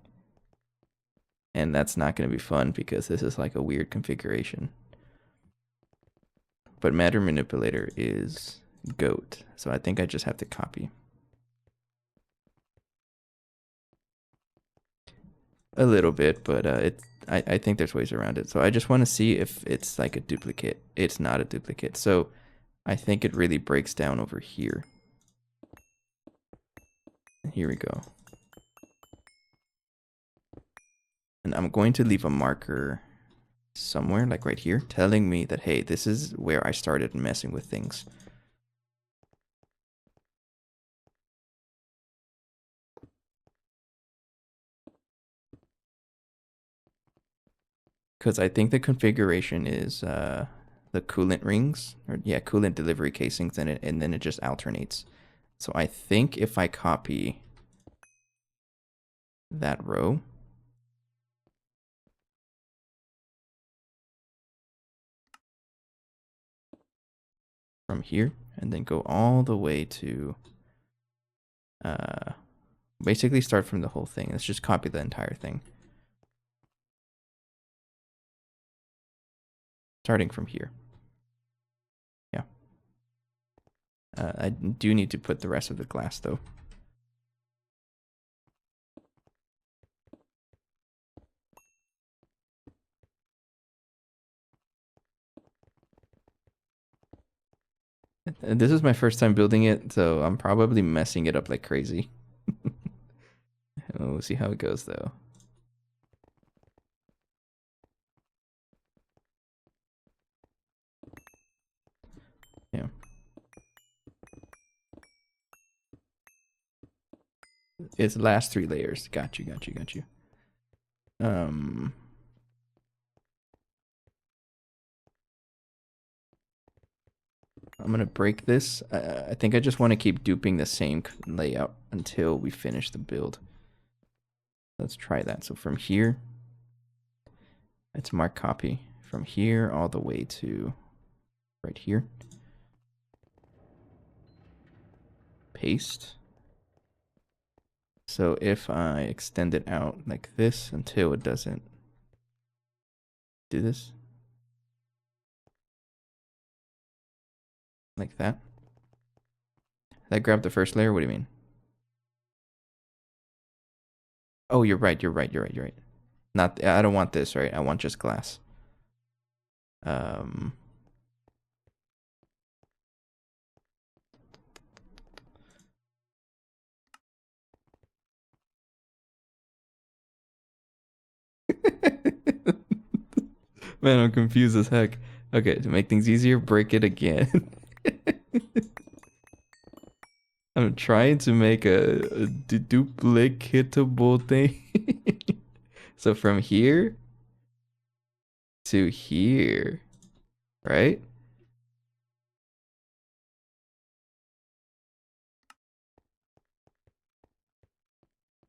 And that's not going to be fun because this is like a weird configuration. But matter manipulator is GOAT, so I think I just have to copy. A little bit, but I think there's ways around it. So I just want to see if it's like a duplicate. It's not a duplicate. So I think it really breaks down over here. Here we go. And I'm going to leave a marker somewhere, like right here, telling me that, hey, this is where I started messing with things. Because I think the configuration is the coolant rings, or yeah, coolant delivery casings, and then it just alternates. So I think if I copy that row, from here, and then go all the way to basically start from the whole thing. Let's just copy the entire thing. Starting from here. Yeah. I do need to put the rest of the glass though. This is my first time building it, so I'm probably messing it up like crazy. We'll see how it goes though. Yeah. It's the last 3 layers. Got you. I'm gonna break this. I think I just want to keep duping the same layout until we finish the build. Let's try that. So from here, let's mark copy. From here all the way to right here. Paste. So if I extend it out like this until it doesn't do this. Like that. That grabbed the first layer? What do you mean? Oh, you're right. Not, I don't want this, right? I want just glass. Man, I'm confused as heck. Okay, to make things easier, break it again. I'm trying to make a duplicatable thing. So from here to here, right?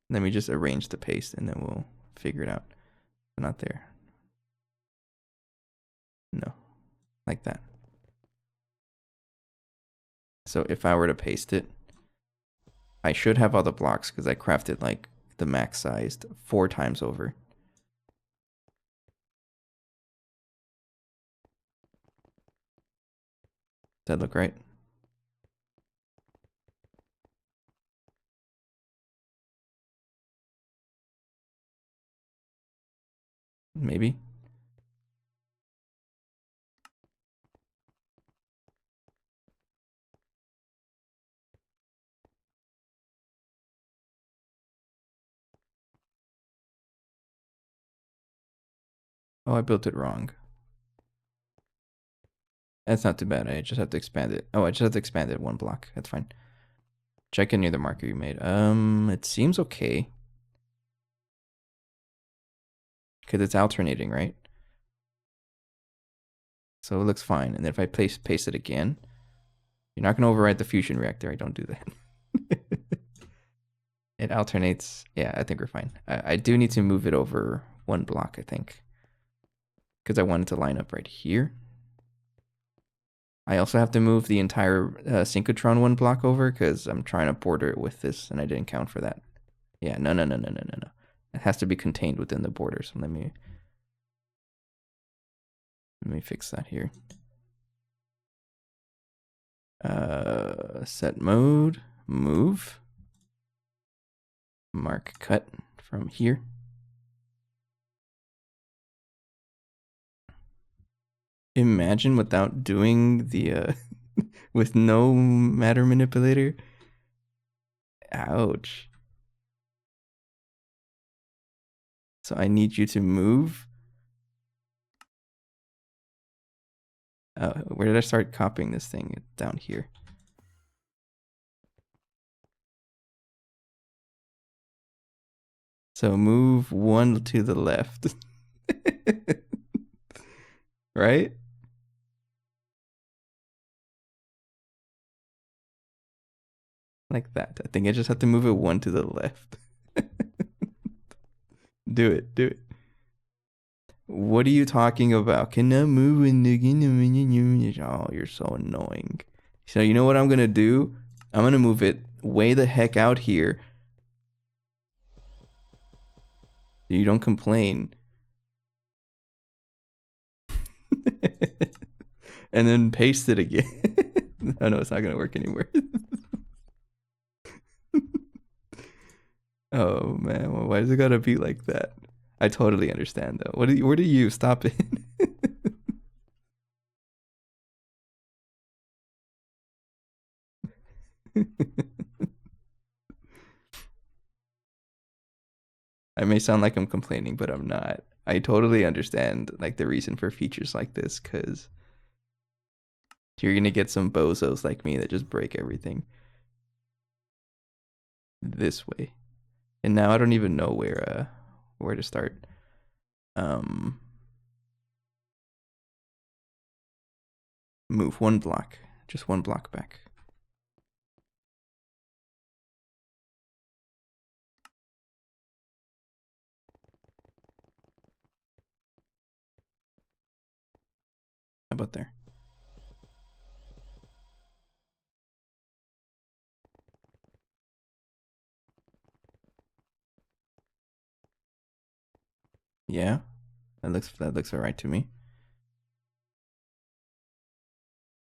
Let me just arrange the paste and then we'll figure it out. Not there. No, like that. So if I were to paste it, I should have all the blocks because I crafted like the max sized 4 times over. Does that look right? Maybe. Oh, I built it wrong. That's not too bad. I just have to expand it. Oh, I just have to expand it 1 block. That's fine. Check any other marker you made. It seems okay. Because it's alternating, right? So it looks fine. And then if I paste it again, you're not going to override the fusion reactor. I don't do that. It alternates. Yeah, I think we're fine. I do need to move it over 1 block, I think. Because I want it to line up right here. I also have to move the entire synchrotron 1 block over because I'm trying to border it with this and I didn't count for that. Yeah, no. It has to be contained within the border. So let me fix that here. Set mode, move, mark cut from here. Imagine without doing the with no matter manipulator. Ouch. So I need you to move. Where did I start copying this thing? It's down here. So move 1 to the left. Right? Like that. I think I just have to move it 1 to the left. Do it. What are you talking about? Can I move in the... Oh, you're so annoying. So you know what I'm gonna do? I'm gonna move it way the heck out here. So you don't complain. And then paste it again. Oh no, it's not gonna work anymore. Oh man, well, why does it gotta be like that? I totally understand though. Where do you stop it? I may sound like I'm complaining, but I'm not. I totally understand like the reason for features like this, because you're gonna get some bozos like me that just break everything this way. And now I don't even know where to start. Move 1 block, just 1 block back. How about there? Yeah, that looks alright to me.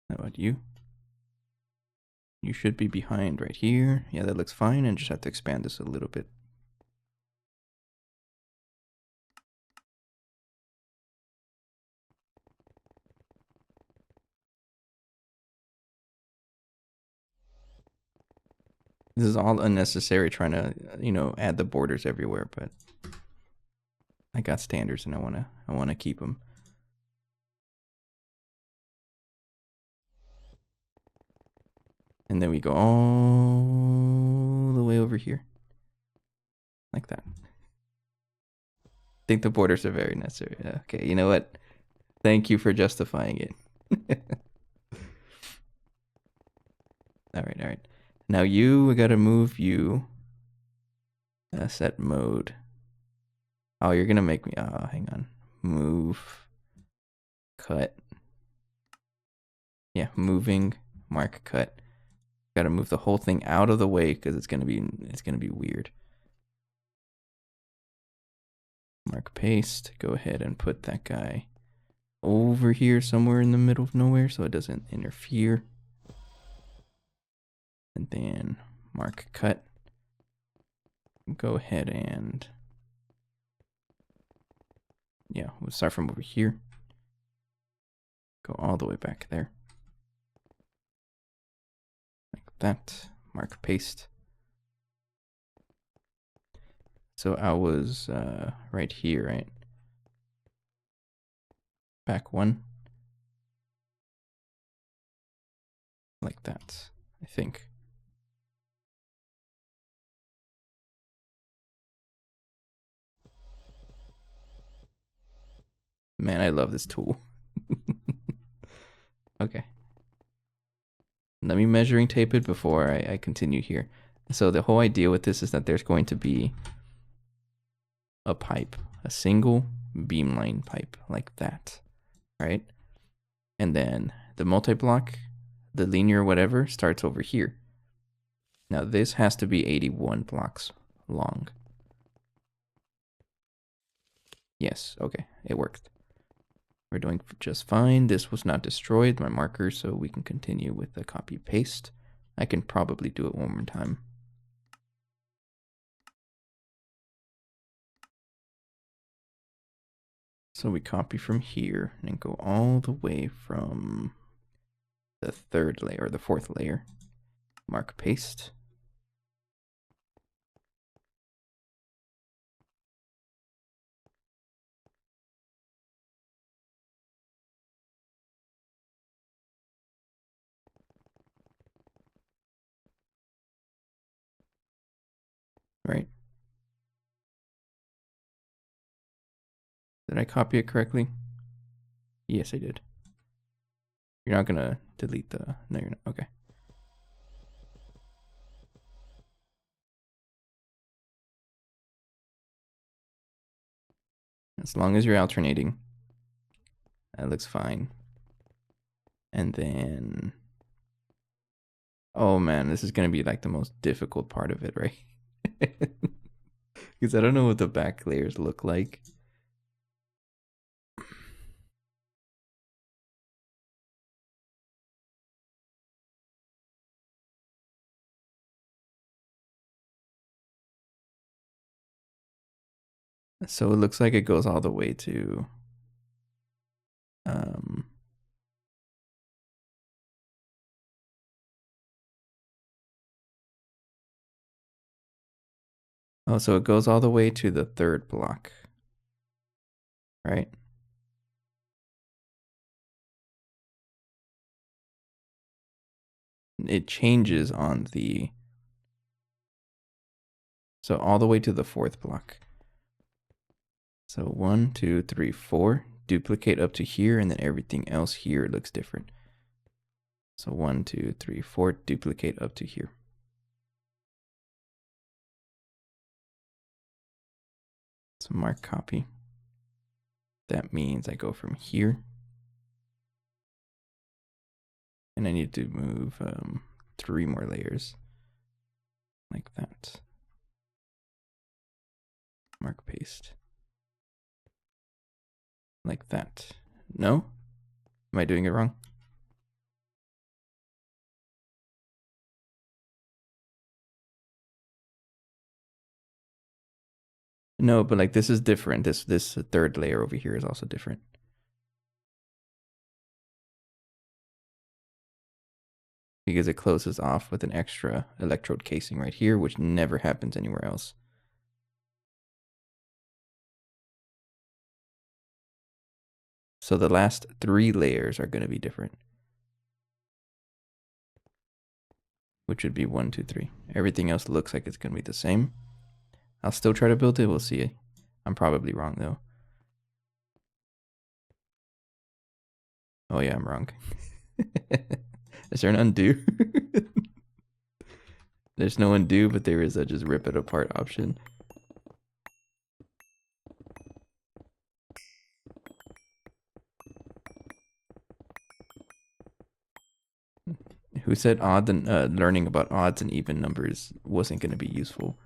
How about you? You should be behind right here. Yeah, that looks fine, and just have to expand this a little bit. This is all unnecessary trying to, add the borders everywhere, but I got standards and I want to keep them. And then we go all the way over here. Like that. I think the borders are very necessary. Okay, you know what? Thank you for justifying it. All right. Now we gotta move you. Set mode. Oh, you're gonna make me. Oh, hang on. Move. Cut. Yeah, moving. Mark cut. Gotta move the whole thing out of the way because it's gonna be weird. Mark paste. Go ahead and put that guy over here somewhere in the middle of nowhere so it doesn't interfere. And then mark cut. Go ahead and we'll start from over here. Go all the way back there. Like that. Mark paste. So I was right here, right? Back one. Like that, I think. Man, I love this tool. Okay. Let me measuring tape it before I continue here. So the whole idea with this is that there's going to be a pipe, a single beamline pipe like that, right? And then the multi-block, the linear whatever, starts over here. Now this has to be 81 blocks long. Yes, okay, it worked. We're doing just fine. This was not destroyed, my marker, so we can continue with the copy paste. I can probably do it one more time. So we copy from here and go all the way from the third layer, or the fourth layer. Mark paste. Right? Did I copy it correctly? Yes, I did. You're not gonna delete the, no, you're not, okay. As long as you're alternating, that looks fine. And then, oh man, this is gonna be like the most difficult part of it, right? Because I don't know what the back layers look like. So it looks like it goes all the way to oh, so it goes all the way to the third block, right? It changes on the, so all the way to the fourth block. So 1, 2, 3, 4, duplicate up to here, and then everything else here looks different. So 1, 2, 3, 4, duplicate up to here. So mark copy. That means I go from here. And I need to move 3 more layers. Like that. Mark paste. Like that. No? Am I doing it wrong? No, but like this is different. This third layer over here is also different. because it closes off with an extra electrode casing right here, which never happens anywhere else. So the last 3 layers are going to be different, which would be 1, 2, 3. Everything else looks like it's going to be the same. I'll still try to build it. We'll see. I'm probably wrong, though. Oh, yeah, I'm wrong. Is there an undo? There's no undo, but there is a just rip it apart option. Who said odd and learning about odds and even numbers wasn't going to be useful?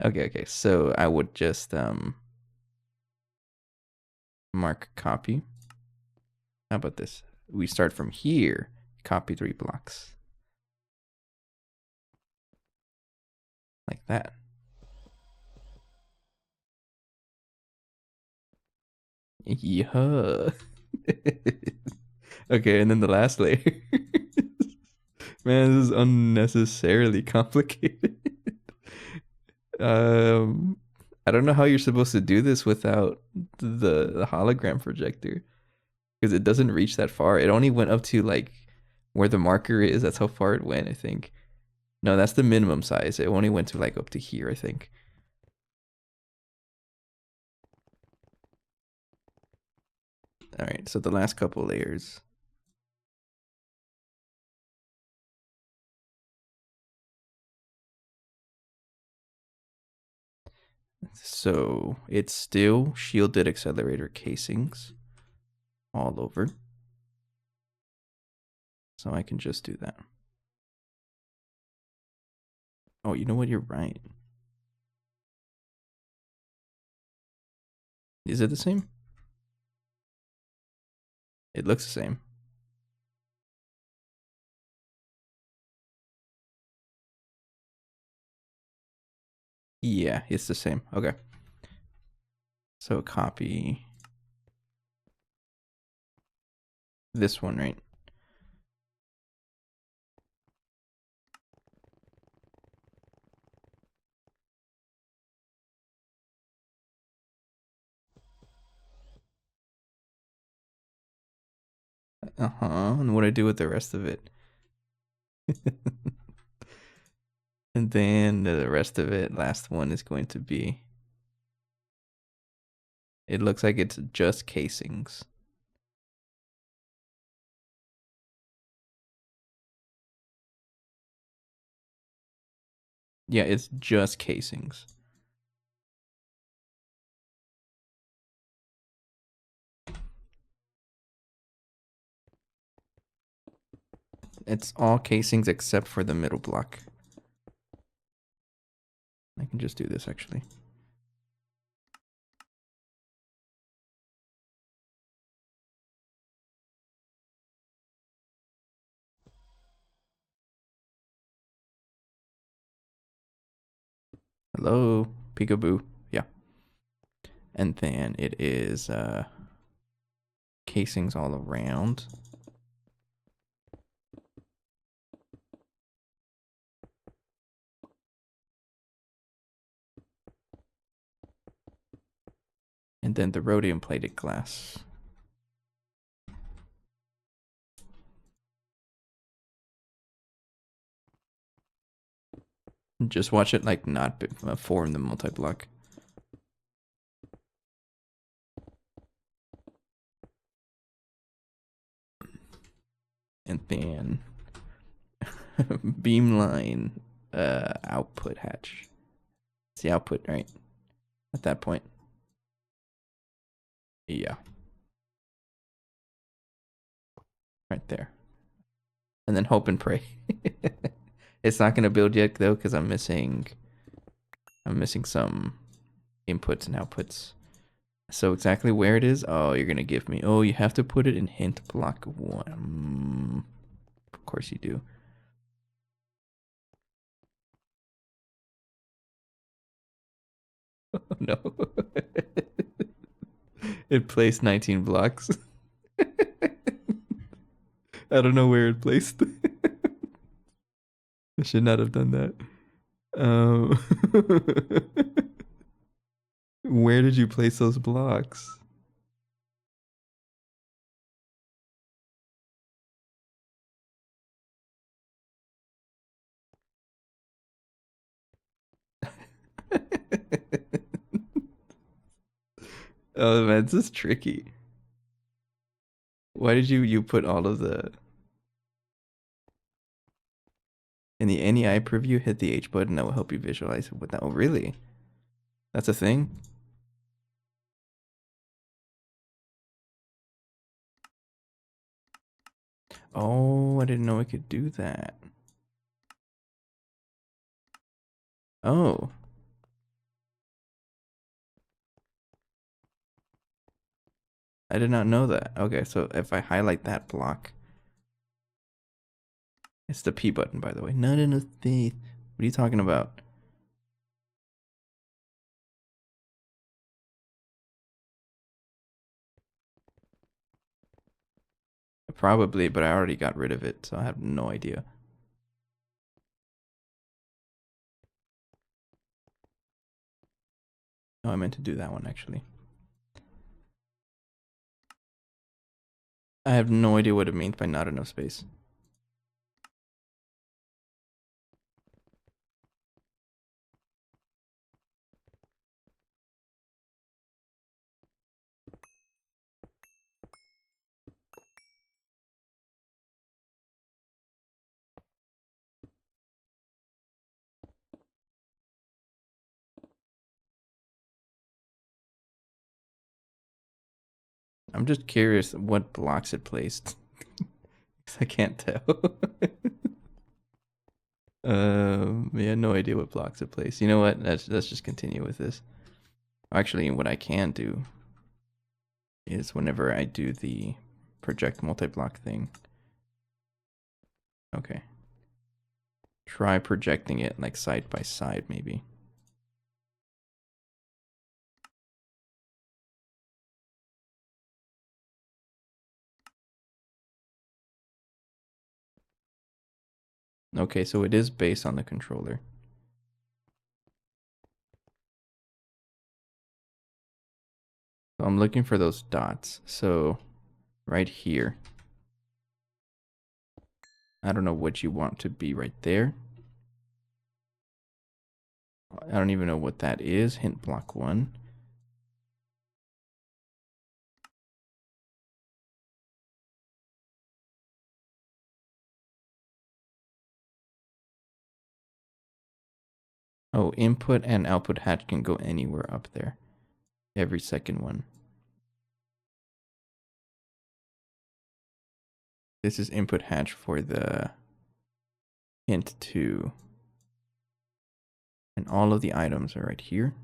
Okay. So I would just mark copy. How about this? We start from here, copy 3 blocks. Like that. Yeah. Okay, and then the last layer. Man, this is unnecessarily complicated. I don't know how you're supposed to do this without the hologram projector, because it doesn't reach that far. It only went up to like where the marker is. That's how far it went, I think. No, that's the minimum size. It only went to like up to here, I think. All right, so the last couple layers. So it's still shielded accelerator casings all over. So I can just do that. Oh, you know what? You're right. Is it the same? It looks the same. Yeah, it's the same. Okay. So copy this one, right? And what do I do with the rest of it? And then the rest of it, last one is going to be, it looks like it's just casings. Yeah, it's just casings. It's all casings except for the middle block. I can just do this actually. Hello, peekaboo. Yeah. And then it is casings all around. And then the rhodium plated glass. Just watch it like not form the multi-block. And then beamline output hatch. It's the output, right? At that point. Yeah. Right there. And then hope and pray. It's not gonna build yet though, because I'm missing some inputs and outputs. So exactly where it is? Oh, you're gonna give me. Oh, you have to put it in hint block 1. Of course you do. Oh, no. It placed 19 blocks. I don't know where it placed. I should not have done that. Um, where did you place those blocks? Oh man, this is tricky. Why did you put all of the in the NEI preview? Hit the H button. That will help you visualize what that. Oh really? That's a thing. Oh, I didn't know I could do that. Oh, I did not know that. Okay, so if I highlight that block, it's the P button, by the way. Not enough faith. What are you talking about? Probably, but I already got rid of it, so I have no idea. Oh, I meant to do that one actually. I have no idea what it means by not enough space. I'm just curious what blocks it placed. I can't tell. Yeah, no idea what blocks it placed. You know what? Let's just continue with this. Actually, what I can do is whenever I do the project multi-block thing. Okay. Try projecting it like side by side, maybe. Okay, so it is based on the controller. So I'm looking for those dots. So right here. I don't know what you want to be right there. I don't even know what that is. Hint block 1. Oh, input and output hatch can go anywhere up there. Every second one. This is input hatch for the hint 2. And all of the items are right here.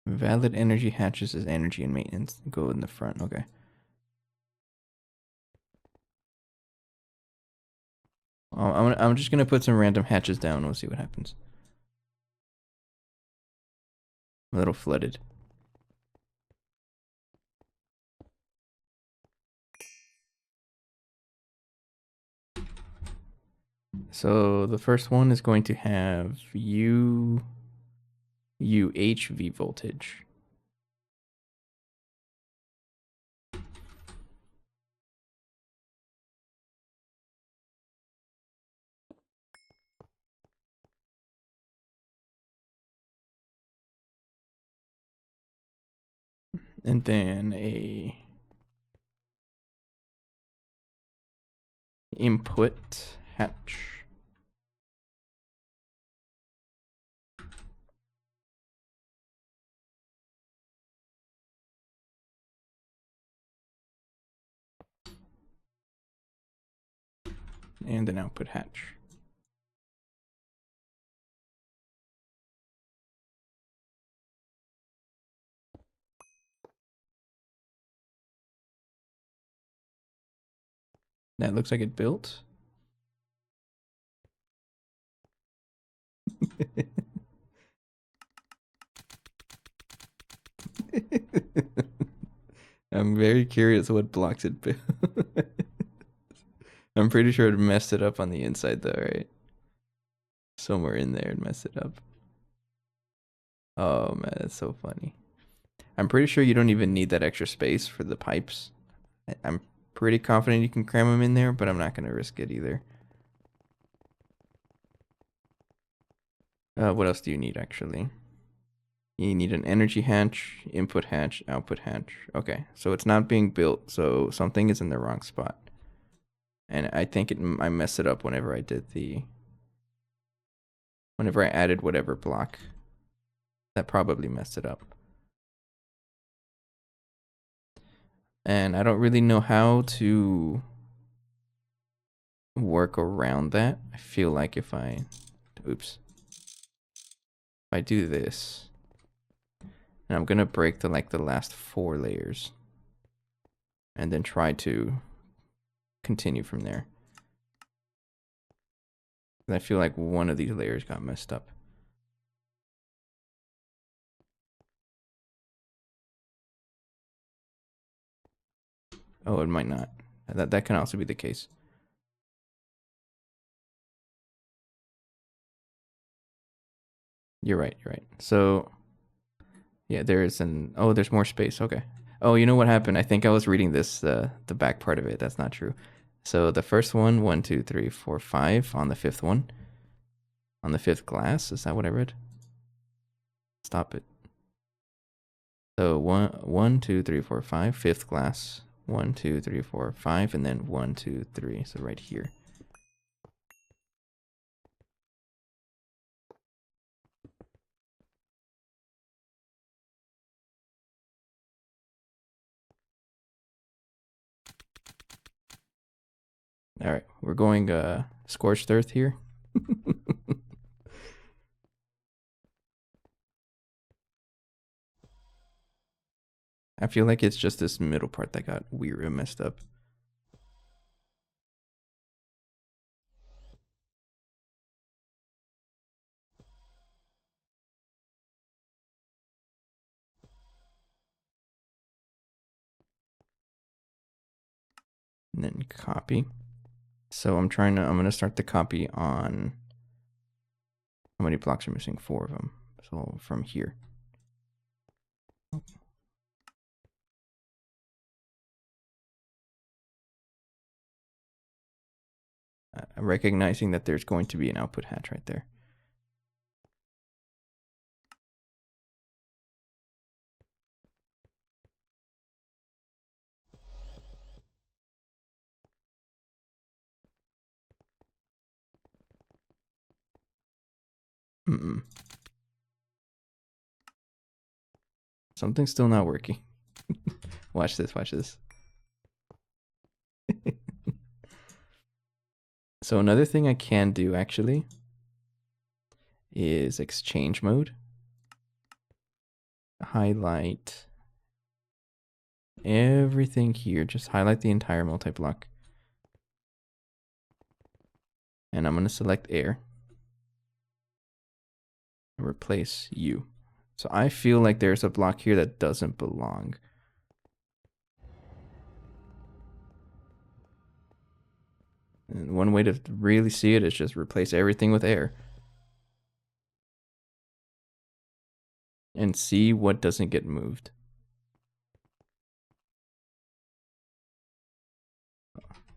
Valid energy hatches is energy and maintenance. Go in the front. Okay. I'm just gonna put some random hatches down. We'll see what happens. I'm a little flooded. So the first one is going to have UHV voltage. And then a input hatch. And an output hatch. That looks like it built. I'm very curious what blocks it. I'm pretty sure it messed it up on the inside though, right? Somewhere in there it messed it up. Oh man, that's so funny. I'm pretty sure you don't even need that extra space for the pipes. I'm pretty confident you can cram them in there, but I'm not going to risk it either. What else do you need actually? You need an energy hatch, input hatch, output hatch. Okay, so it's not being built, so something is in the wrong spot. And I think I messed it up whenever I did whenever I added whatever block. That probably messed it up. And I don't really know how to work around that. I feel like if I do this, and I'm gonna break the last 4 layers and then try to continue from there. And I feel like one of these layers got messed up. Oh, it might not. That can also be the case. You're right. So yeah, there's more space. Okay. Oh, you know what happened? I think I was reading this the back part of it. That's not true. So the first one, 1, 2, 3, 4, 5 on the 5th one. On the 5th glass, is that what I read? Stop it. So 1, 2, 3, 4, 5, 5th glass. 1, 2, 3, 4, 5, and then 1, 2, 3. So right here. All right, we're going scorched earth here. I feel like it's just this middle part that got weird and messed up. And then copy. So I'm gonna start the copy on how many blocks are missing? 4 of them. So from here. Recognizing that there's going to be an output hatch right there. Something's still not working. Watch this. So another thing I can do actually is exchange mode. Highlight everything here. Just highlight the entire multi-block. And I'm going to select air. And replace U. So I feel like there's a block here that doesn't belong. And one way to really see it is just replace everything with air. And see what doesn't get moved.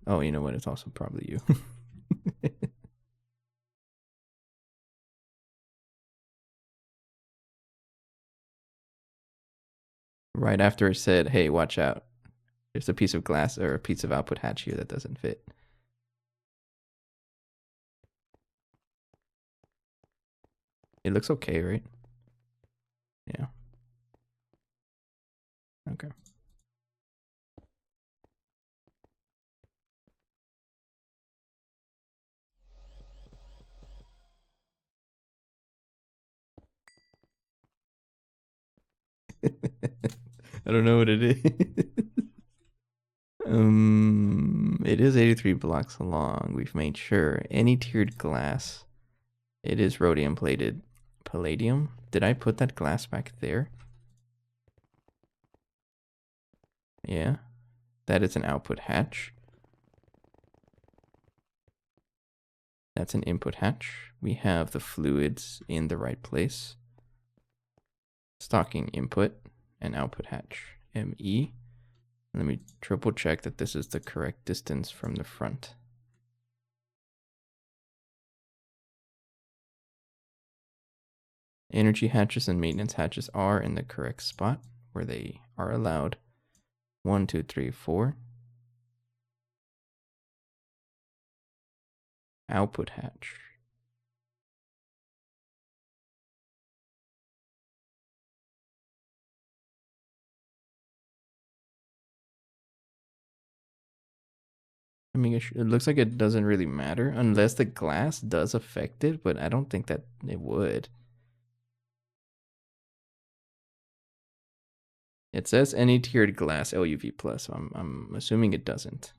Oh, you know what? It's also probably you. Right after it said, hey, watch out. There's a piece of glass or a piece of output hatch here that doesn't fit. It looks okay, right? Yeah. Okay. I don't know what it is. It is 83 blocks long. We've made sure. Any tiered glass. It is rhodium plated palladium. Did I put that glass back there? Yeah. That is an output hatch. That's an input hatch. We have the fluids in the right place. Stocking input and output hatch. ME. Let me triple check that this is the correct distance from the front. Energy hatches and maintenance hatches are in the correct spot where they are allowed. 1, 2, 3, 4. Output hatch. I mean, it looks like it doesn't really matter unless the glass does affect it, but I don't think that it would. It says any tiered glass LUV plus, so I'm assuming it doesn't.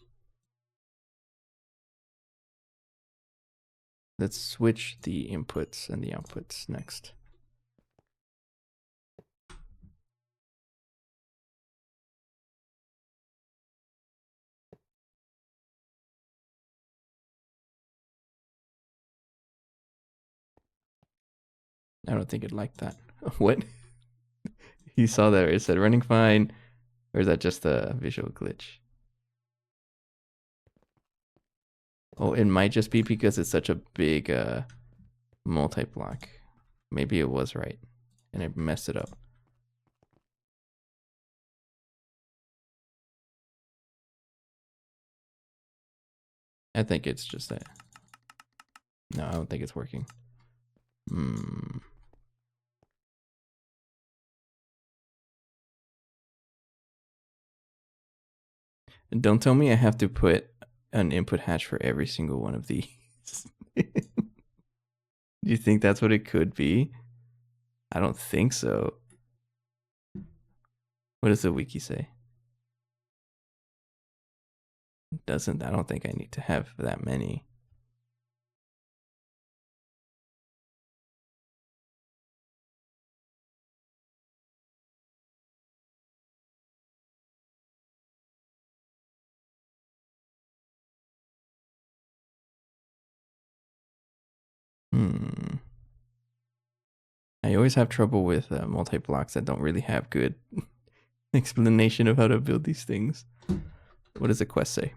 Let's switch the inputs and the outputs next. I don't think it liked that. What? You saw that, it said running fine, or is that just a visual glitch? Oh, it might just be because it's such a big multi-block. Maybe it was right, and it messed it up. I think it's just that. No, I don't think it's working. And don't tell me I have to put an input hatch for every single one of these. Do you think that's what it could be? I don't think so. What does the wiki say? It doesn't. I don't think I need to have that many. I always have trouble with multi-blocks that don't really have good explanation of how to build these things. What does the quest say?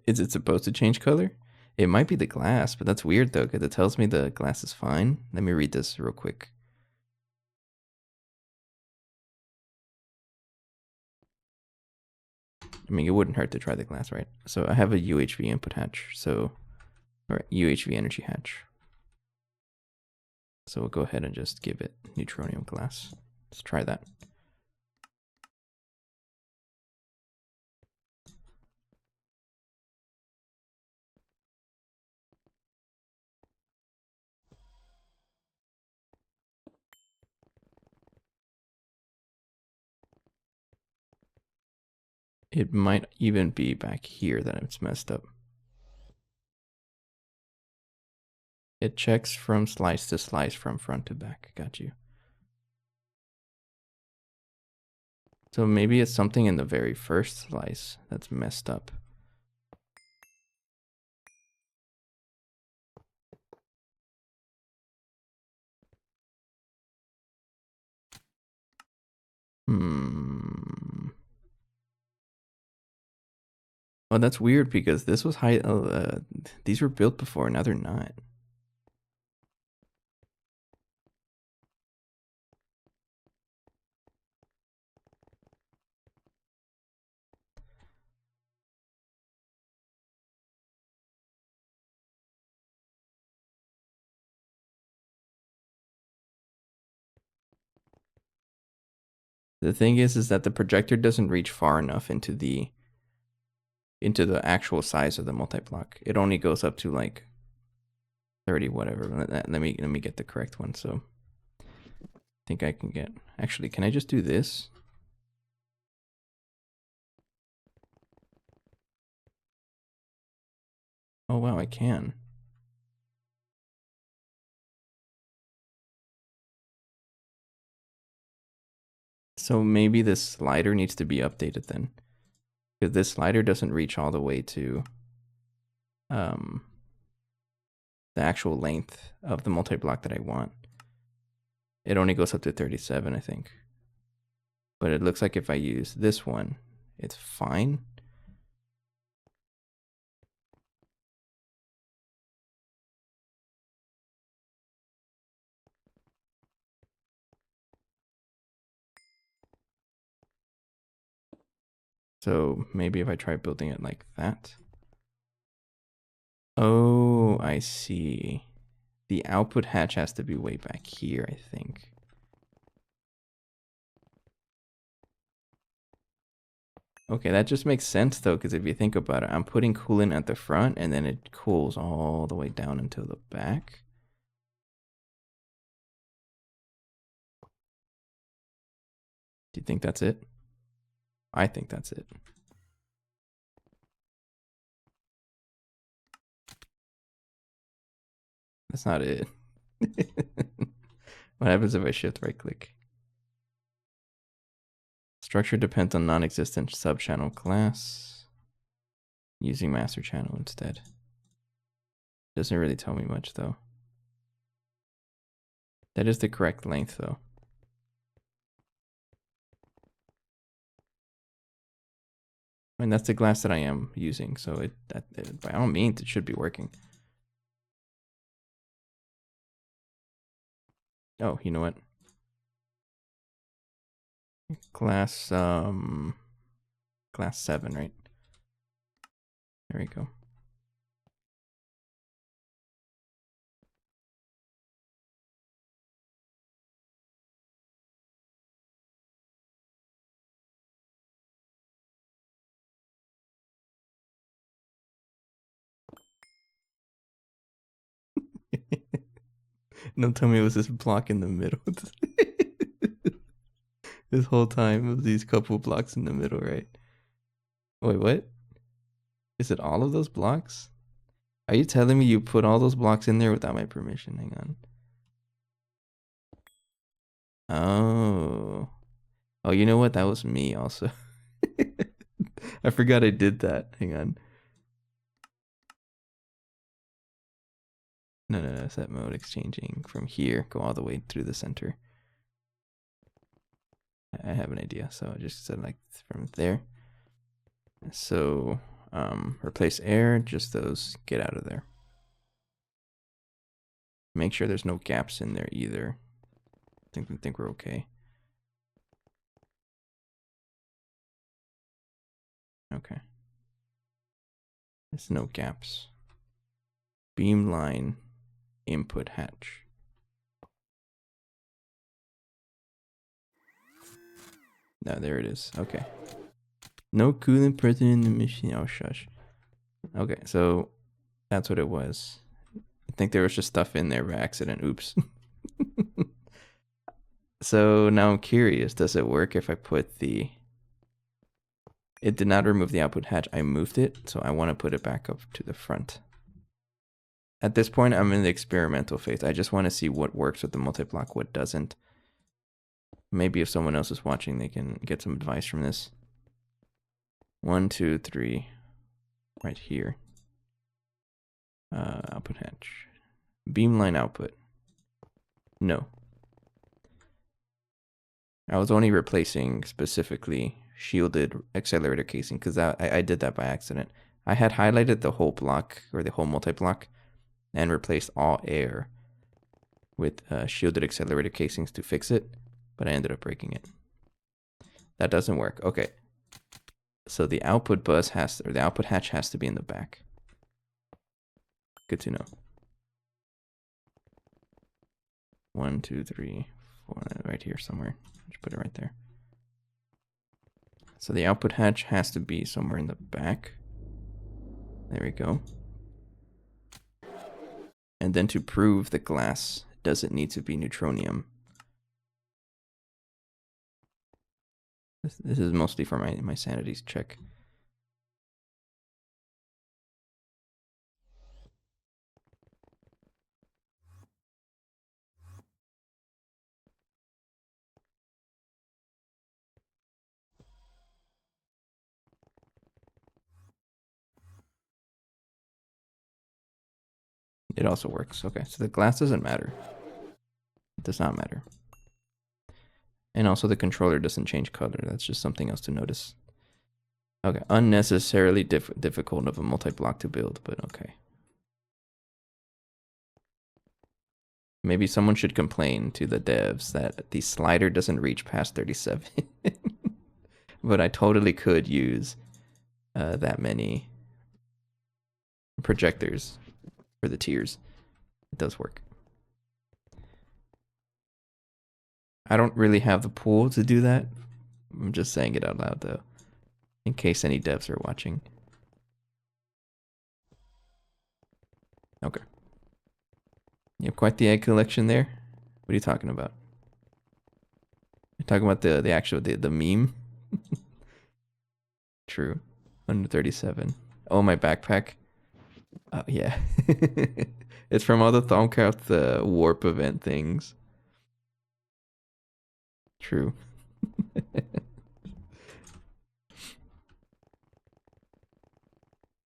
Is it supposed to change color? It might be the glass, but that's weird though, because it tells me the glass is fine. Let me read this real quick. I mean, it wouldn't hurt to try the glass, right? So I have a UHV input hatch, so, or UHV energy hatch. So we'll go ahead and just give it neutronium glass. Let's try that. It might even be back here that it's messed up. It checks from slice to slice, from front to back. Got you. So maybe it's something in the very first slice that's messed up. Well, that's weird because this was high. These were built before, now they're not. The thing is that the projector doesn't reach far enough into the actual size of the multi-block. It only goes up to like 30 whatever. Let me get the correct one. So think I can get... Actually, can I just do this? Oh, wow, I can. So maybe this slider needs to be updated then. Because this slider doesn't reach all the way to the actual length of the multi-block that I want. It only goes up to 37, I think. But it looks like if I use this one, it's fine. So maybe if I try building it like that. Oh, I see. The output hatch has to be way back here, I think. Okay, that just makes sense though, because if you think about it, I'm putting coolant at the front and then it cools all the way down until the back. Do you think that's it? I think that's it. That's not it. What happens if I shift right click? Structure depends on non-existent subchannel class. Using master channel instead. Doesn't really tell me much though. That is the correct length though. I mean, that's the glass that I am using, so by all means it should be working. Oh, you know what? Glass glass 7, right? There we go. Don't tell me it was this block in the middle. This whole time it was these couple blocks in the middle, right? Wait, what? Is it all of those blocks? Are you telling me you put all those blocks in there without my permission? Hang on. Oh. Oh, you know what? That was me also. I forgot I did that. Hang on. No. Set mode exchanging from here. Go all the way through the center. I have an idea. So I just said like from there. So replace air. Just those. Get out of there. Make sure there's no gaps in there either. I think we're okay. Okay. There's no gaps. Beamline input hatch. No, there it is. Okay. No coolant present in the machine. Oh, shush. Okay, so that's what it was. I think there was just stuff in there by accident. Oops. So now I'm curious, does it work if I put the... It did not remove the output hatch. I moved it, so I want to put it back up to the front. At this point, I'm in the experimental phase. I just want to see what works with the multi-block, what doesn't. Maybe if someone else is watching, they can get some advice from this. 1, 2, 3, right here. Output hatch. Beamline output. No. I was only replacing specifically shielded accelerator casing because I did that by accident. I had highlighted the whole block or the whole multi-block and replaced all air with shielded accelerator casings to fix it, but I ended up breaking it. That doesn't work. Okay. So the output bus the output hatch has to be in the back. Good to know. 1, 2, 3, 4, right here somewhere. Just put it right there. So the output hatch has to be somewhere in the back. There we go. And then to prove the glass doesn't need to be neutronium, This is mostly for my sanities check. It also works. Okay, so the glass doesn't matter. It does not matter. And also the controller doesn't change color. That's just something else to notice. Okay, unnecessarily difficult of a multi-block to build, but okay. Maybe someone should complain to the devs that the slider doesn't reach past 37. But I totally could use that many projectors for the tiers. It does work. I don't really have the pool to do that. I'm just saying it out loud though, in case any devs are watching. Okay. You have quite the egg collection there. What are you talking about? You're talking about the actual the meme? True. 137. Oh, my backpack. Oh yeah. It's from all the Thaumcraft warp event things. True.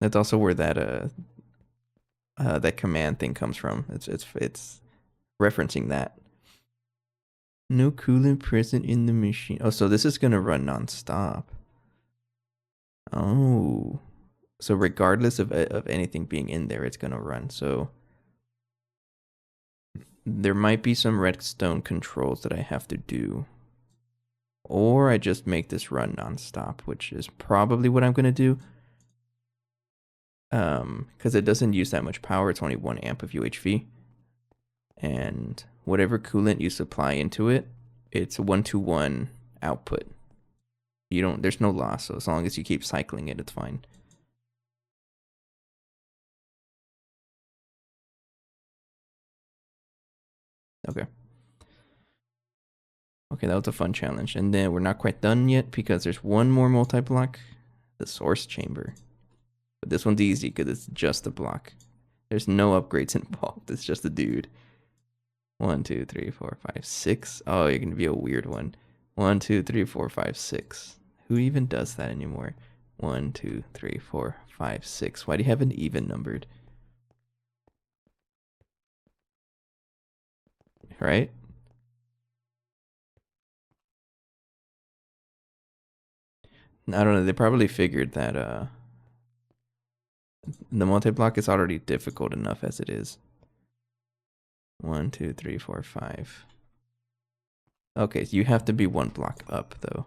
That's also where that command thing comes from. It's referencing that. No coolant present in the machine. Oh, so this is gonna run nonstop. Oh, so regardless of anything being in there, it's gonna run. So there might be some redstone controls that I have to do, or I just make this run nonstop, which is probably what I'm gonna do. Because it doesn't use that much power. It's only 1 amp of UHV, and whatever coolant you supply into it, it's 1-to-1 output. There's no loss, so as long as you keep cycling it, it's fine. Okay. Okay, that was a fun challenge. And then we're not quite done yet because there's one more multi-block, the source chamber. But this one's easy because it's just a block. There's no upgrades involved. It's just a dude. 1, 2, 3, 4, 5, 6. Oh, you're gonna be a weird one. 1, 2, 3, 4, 5, 6. Who even does that anymore? 1, 2, 3, 4, 5, 6. Why do you have an even numbered? Right? I don't know. They probably figured that the multi-block is already difficult enough as it is. 1, 2, 3, 4, 5. Okay, so you have to be 1 block up though.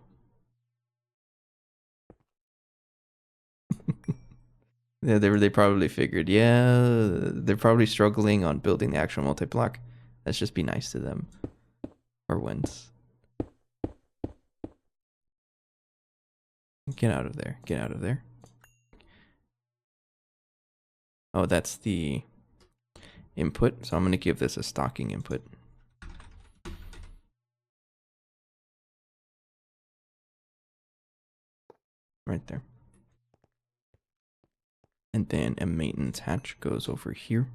Yeah, they probably figured, yeah, they're probably struggling on building the actual multi-block. Let's just be nice to them. Or once. Get out of there. Get out of there. Oh, that's the input. So I'm going to give this a stocking input. Right there. And then a maintenance hatch goes over here.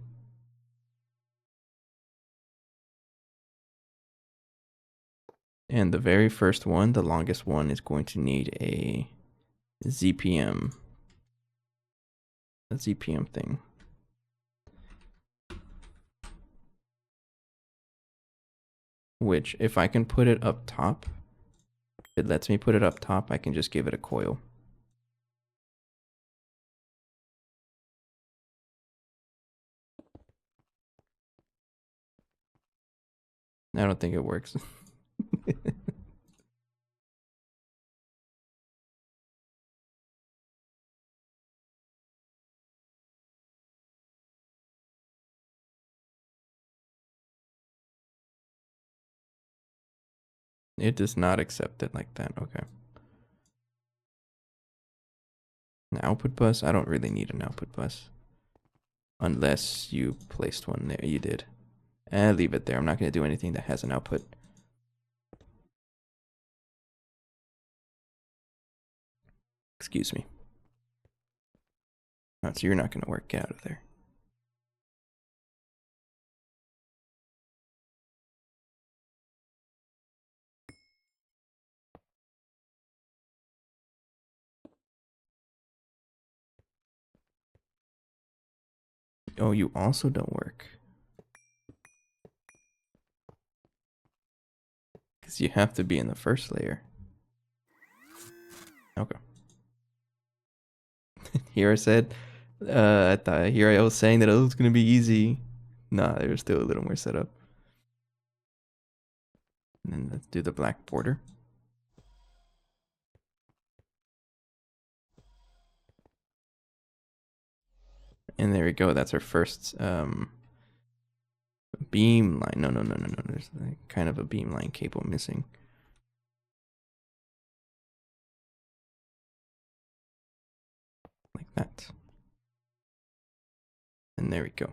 And the very first one, the longest one, is going to need a ZPM. A ZPM thing. Which, if I can put it up top, if it lets me put it up top, I can just give it a coil. I don't think it works. It does not accept it like that. Okay. An output bus? I don't really need an output bus. Unless you placed one there. You did. Leave it there. I'm not going to do anything that has an output. Excuse me. Oh, so you're not going to work. Get out of there. Oh, you also don't work. Because you have to be in the first layer. Okay. Here I said, I thought here I was saying that it was going to be easy. Nah, there's still a little more setup. And then let's do the black border. And there we go. That's our first beam line. No. There's kind of a beam line cable missing. Like that. And there we go.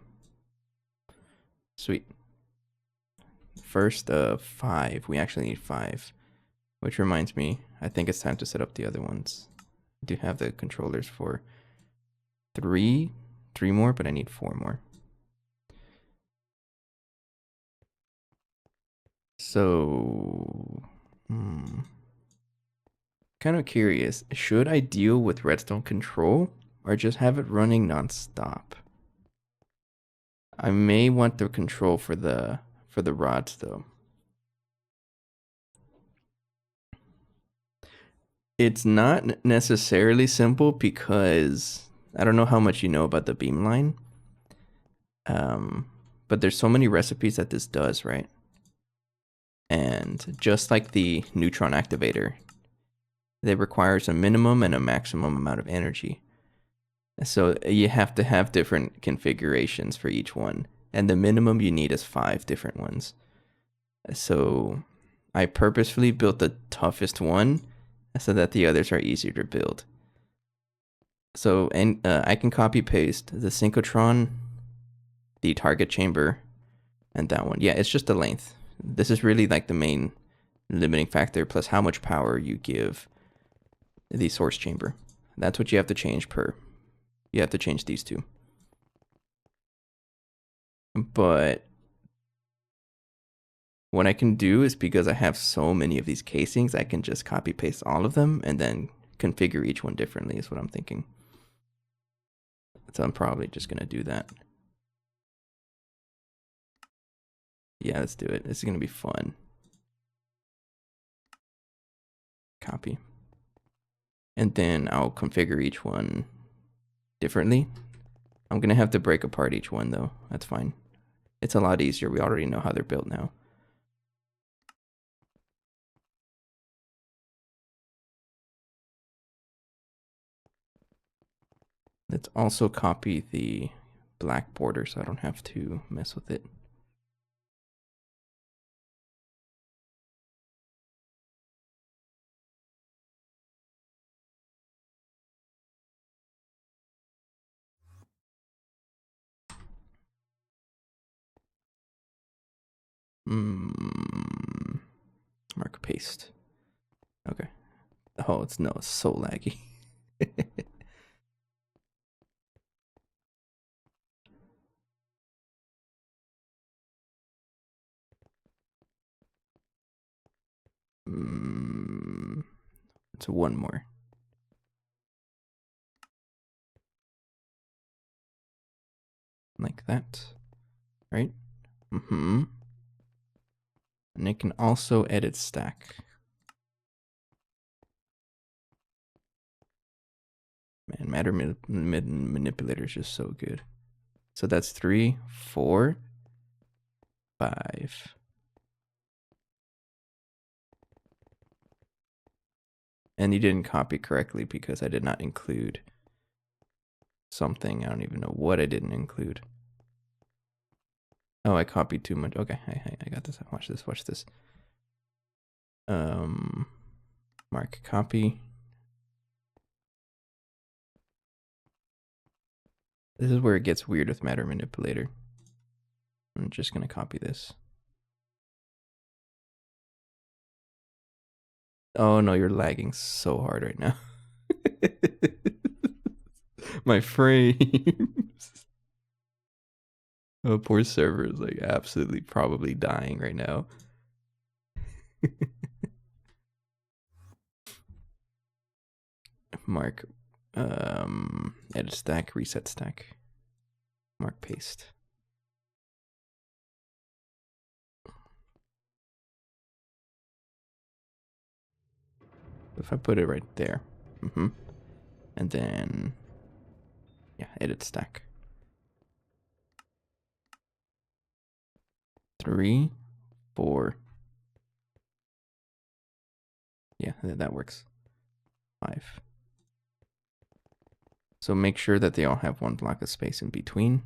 Sweet. First of 5. We actually need 5. Which reminds me, I think it's time to set up the other ones. I do have the controllers for 3 more, but I need 4 more. So, kind of curious. Should I deal with redstone control or just have it running nonstop? I may want the control for the rods though. It's not necessarily simple because I don't know how much you know about the Beamline. But there's so many recipes that this does, right? And just like the neutron activator, it requires a minimum and a maximum amount of energy. So you have to have different configurations for each one. And the minimum you need is 5 different ones. So I purposefully built the toughest one so that the others are easier to build. So I can copy paste the synchrotron, the target chamber, and that one. Yeah, it's just the length. This is really like the main limiting factor, plus how much power you give the source chamber. That's what you have to change you have to change these two. But what I can do is, because I have so many of these casings, I can just copy paste all of them and then configure each one differently is what I'm thinking. So I'm probably just going to do that. Yeah, let's do it. This is going to be fun. Copy. And then I'll configure each one differently. I'm going to have to break apart each one though. That's fine. It's a lot easier. We already know how they're built now. Let's also copy the black border so I don't have to mess with it. Mark paste. Okay. Oh, it's so laggy. It's one more. Like that. Right? And it can also edit stack. Man, matter manipulator is just so good. So that's 3, 4, 5. And you didn't copy correctly because I did not include something. I don't even know what I didn't include. Oh, I copied too much. Okay, I got this. Watch this. Mark copy. This is where it gets weird with matter manipulator. I'm just gonna copy this. Oh no, you're lagging so hard right now. My frames. Oh, poor server is like absolutely probably dying right now. Mark, edit stack, reset stack. Mark paste. If I put it right there, and then yeah, edit stack. 3, 4. Yeah, that works. 5. So make sure that they all have one block of space in between.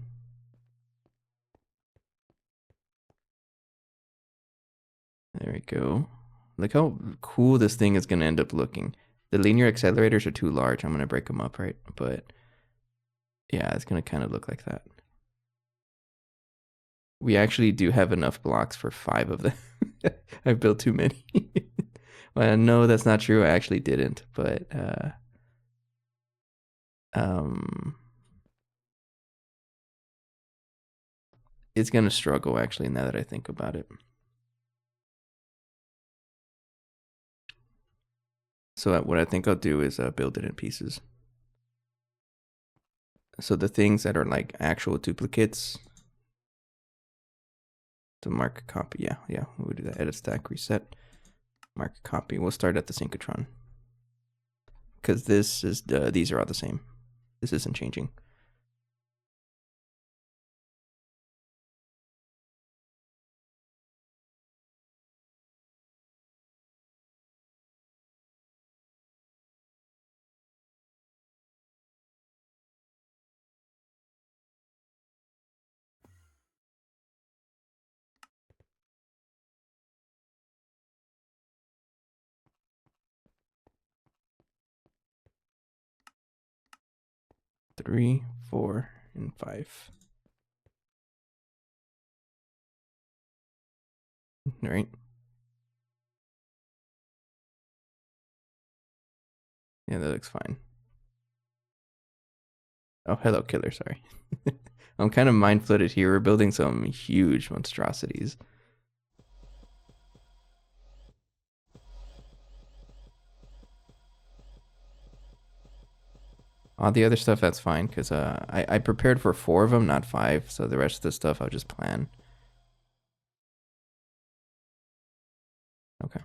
There we go. Look how cool this thing is going to end up looking. The linear accelerators are too large. I'm going to break them up, right? But yeah, it's going to kind of look like that. We actually do have enough blocks for 5 of them. I've built too many. Well, no, that's not true. I actually didn't, but it's going to struggle actually now that I think about it. So what I think I'll do is build it in pieces. So the things that are like actual duplicates, to mark a copy. Yeah, we'll do that. Edit stack, reset, mark a copy. We'll start at the synchrotron. Because this is these are all the same. This isn't changing. Three, 4, and 5. All right. Yeah, that looks fine. Oh, hello, killer. Sorry. I'm kind of mind-flooded here. We're building some huge monstrosities. All the other stuff, that's fine, because I prepared for 4 of them, not 5. So the rest of the stuff, I'll just plan. Okay.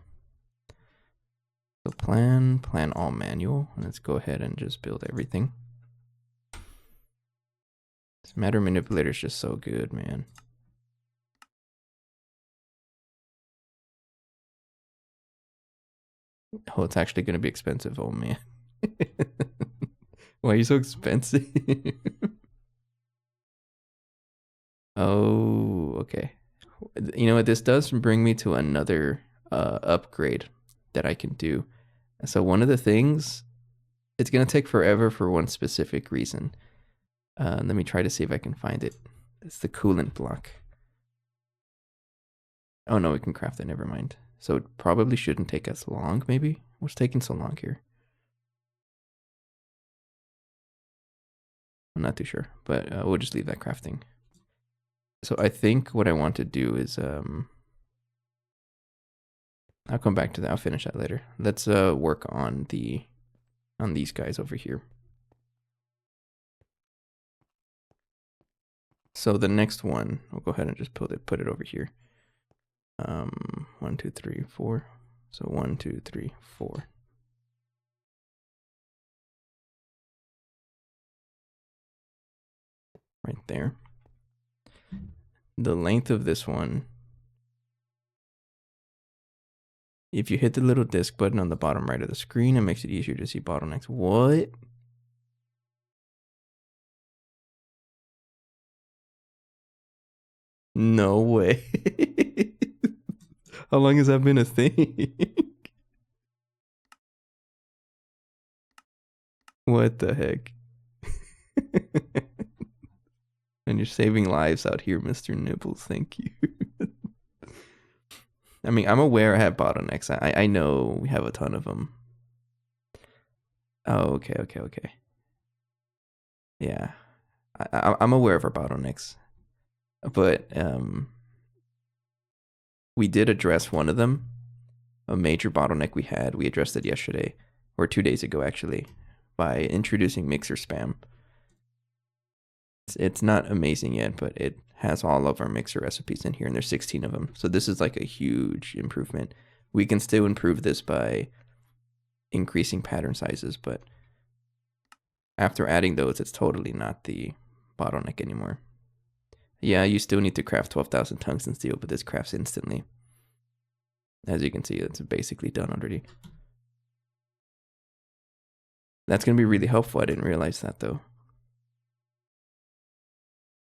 So plan all manual. Let's go ahead and just build everything. This matter manipulator is just so good, man. Oh, it's actually going to be expensive. Oh, man. Why are you so expensive? Oh, okay. You know what? This does bring me to another upgrade that I can do. So one of the things, it's going to take forever for one specific reason. Let me try to see if I can find it. It's the coolant block. Oh, no, we can craft it. Never mind. So it probably shouldn't take us long, maybe? What's taking so long here? I'm not too sure, but we'll just leave that crafting. So I think what I want to do is, I'll come back to that. I'll finish that later. Let's work on these guys over here. So the next one, we'll go ahead and just put it over here. 1, 2, 3, 4. So 1, 2, 3, 4. Right there. The length of this one, if you hit the little disk button on the bottom right of the screen, it makes it easier to see bottlenecks. What? No way. How long has that been a thing? What the heck? And you're saving lives out here, Mr. Nibbles. Thank you. I mean, I'm aware I have bottlenecks. I know we have a ton of them. Oh, okay, okay, okay. Yeah, I'm aware of our bottlenecks, but we did address one of them. A major bottleneck we had. We addressed it yesterday, or 2 days ago actually, by introducing mixer spam. It's not amazing yet, but it has all of our mixer recipes in here, and there's 16 of them. So this is like a huge improvement. We can still improve this by increasing pattern sizes, but after adding those, it's totally not the bottleneck anymore. Yeah, you still need to craft 12,000 tungsten steel, but this crafts instantly. As you can see, it's basically done already. That's going to be really helpful. I didn't realize that, though.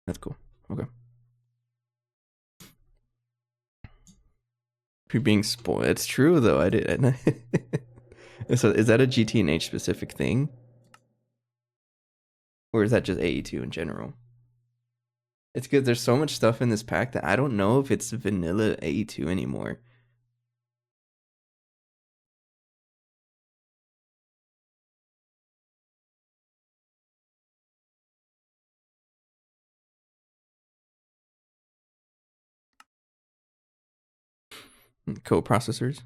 That's cool. Okay. You're being spoiled. It's true, though. I did. So is that a GT&H specific thing? Or is that just AE2 in general? It's good. There's so much stuff in this pack that I don't know if it's vanilla AE2 anymore. Co-processors.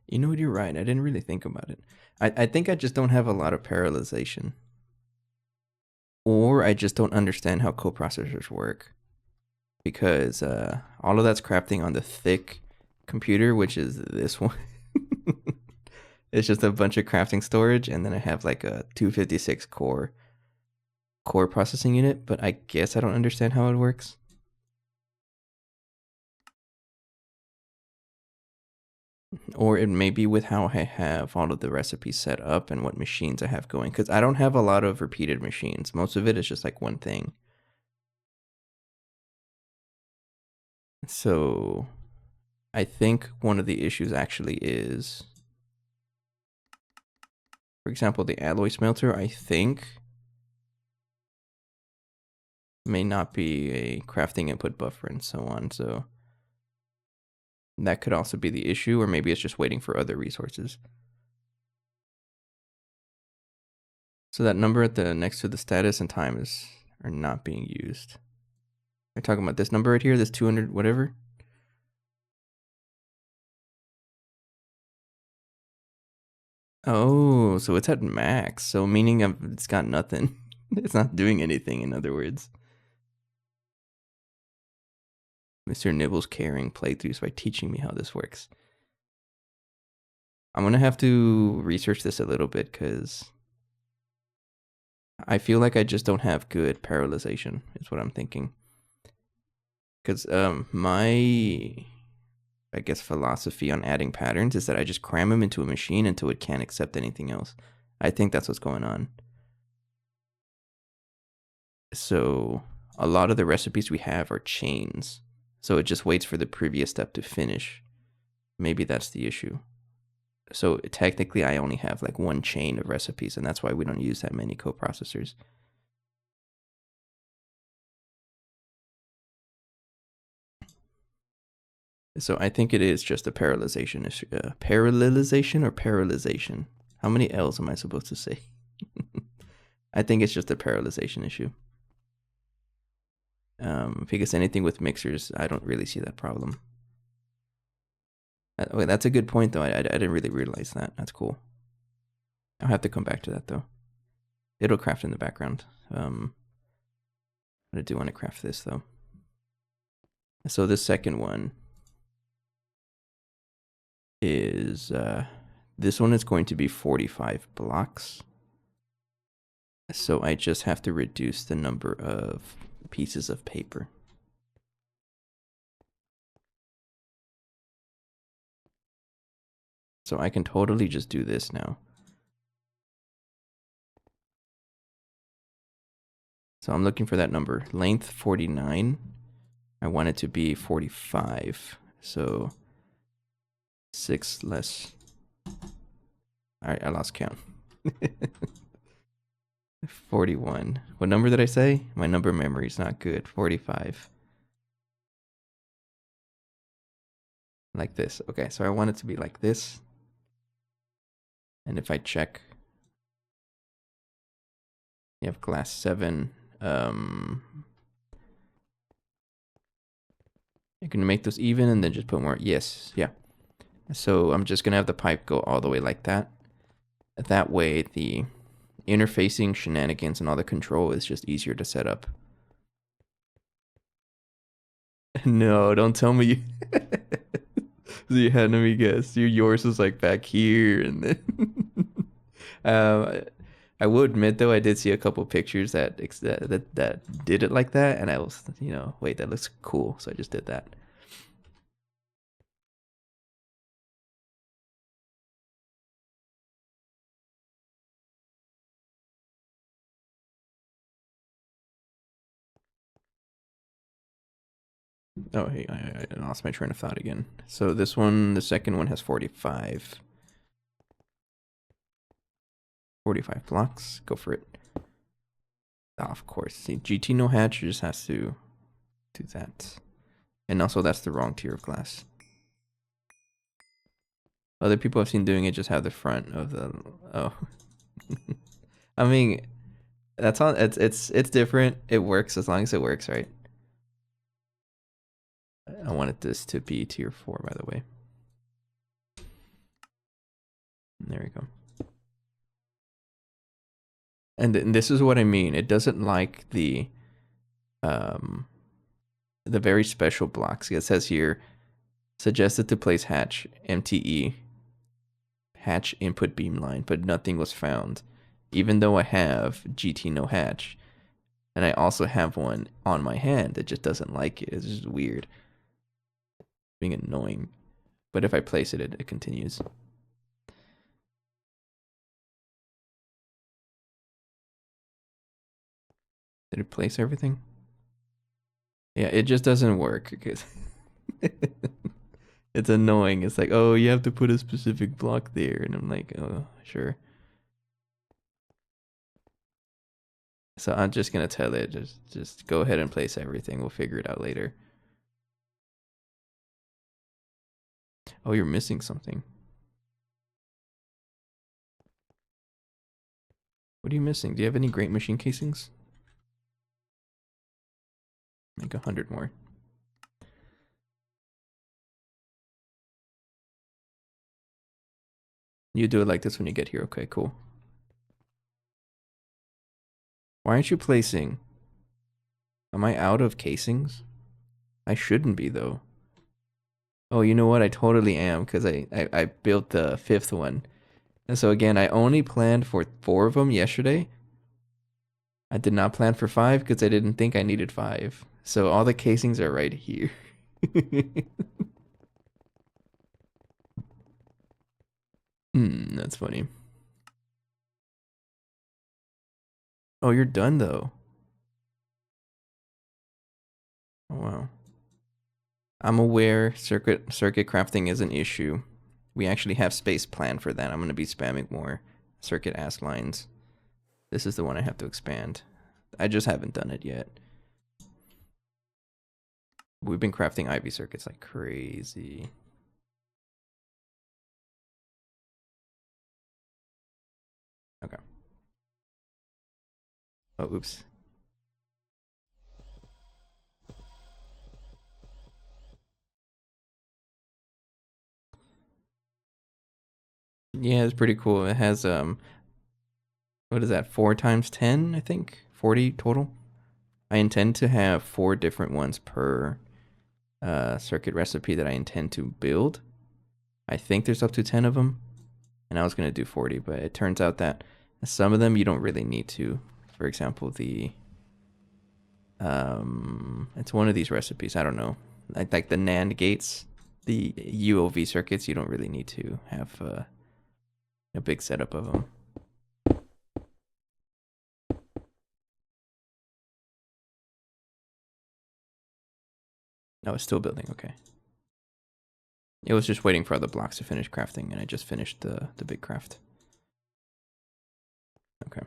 You know what? You're right. I didn't really think about it. I think I just don't have a lot of parallelization. Or I just don't understand how co-processors work. Because all of that's crafting on the thick computer, which is this one. It's just a bunch of crafting storage, and then I have like a 256 core processing unit, but I guess I don't understand how it works. Or it may be with how I have all of the recipes set up and what machines I have going, because I don't have a lot of repeated machines. Most of it is just like one thing. So I think one of the issues actually is, for example, the alloy smelter, I think, may not be a crafting input buffer and so on. So that could also be the issue, or maybe it's just waiting for other resources. So that number at the next to the status and time are not being used. They're talking about this number right here, this 200 whatever. Oh, so it's at max. So meaning it's got nothing. It's not doing anything, in other words. Mr. Nibbles caring playthroughs by teaching me how this works. I'm gonna have to research this a little bit because I feel like I just don't have good parallelization, is what I'm thinking. Because my, I guess, philosophy on adding patterns is that I just cram them into a machine until it can't accept anything else. I think that's what's going on. So a lot of the recipes we have are chains. So it just waits for the previous step to finish. Maybe that's the issue. So technically I only have like one chain of recipes, and that's why we don't use that many coprocessors. So I think it is just a parallelization issue. Parallelization or parallelization? How many L's am I supposed to say? I think it's just a parallelization issue. Because anything with mixers, I don't really see that problem. Wait, that's a good point, though. I didn't really realize that. That's cool. I'll have to come back to that, though. It'll craft in the background. I do want to craft this, though. So this second one is, this one is going to be 45 blocks. So I just have to reduce the number of pieces of paper. So I can totally just do this now. So I'm looking for that number. Length 49. I want it to be 45. So 6 less. All right, I lost count. 41. What number did I say? My number memory is not good. 45. Like this. Okay, so I want it to be like this. And if I check, you have glass 7. You can make those even and then just put more. Yes, yeah. So I'm just gonna have the pipe go all the way like that. That way the interfacing shenanigans and all the control is just easier to set up. No, don't tell me. You had me guess. Yours was like back here, and then I will admit though I did see a couple pictures that did it like that, and I was wait, that looks cool, so I just did that. Oh, hey, I lost my train of thought again. So this one, the second one has 45. 45 blocks. Go for it. Oh, of course. See, GT no hatch just has to do that. And also that's the wrong tier of glass. Other people I've seen doing it just have the front of the... Oh. I mean, that's all. It's different. It works as long as it works, right? I wanted this to be tier 4, by the way. There we go. And this is what I mean. It doesn't like the very special blocks. It says here, suggested to place hatch MTE hatch input beamline, but nothing was found. Even though I have GT no hatch, and I also have one on my hand, it just doesn't like it. It's just weird. Being annoying. But if I place it, it continues. Did it place everything? Yeah, it just doesn't work because it's annoying. It's like, oh, you have to put a specific block there, and I'm like, oh, sure. So I'm just gonna tell it, just go ahead and place everything. We'll figure it out later. Oh, you're missing something. What are you missing? Do you have any great machine casings? Make 100 more. You do it like this when you get here. Okay, cool. Why aren't you placing? Am I out of casings? I shouldn't be, though. Oh, you know what? I totally am, because I built the 5th one. And so again, I only planned for 4 of them yesterday. I did not plan for 5 because I didn't think I needed 5. So all the casings are right here. That's funny. Oh, you're done though. Oh, wow. I'm aware circuit crafting is an issue. We actually have space planned for that. I'm going to be spamming more circuit ask lines. This is the one I have to expand. I just haven't done it yet. We've been crafting Ivy circuits like crazy. Okay. Oh, oops. Yeah, it's pretty cool. It has what is that? 4 times 10, I think. 40 total. I intend to have 4 different ones per circuit recipe that I intend to build. I think there's up to 10 of them, and I was going to do 40, but it turns out that some of them you don't really need to. For example, the it's one of these recipes, I don't know, like the NAND gates, the UOV circuits, you don't really need to have a big setup of them. No, it's still building. Okay. It was just waiting for other blocks to finish crafting, and I just finished the big craft. Okay.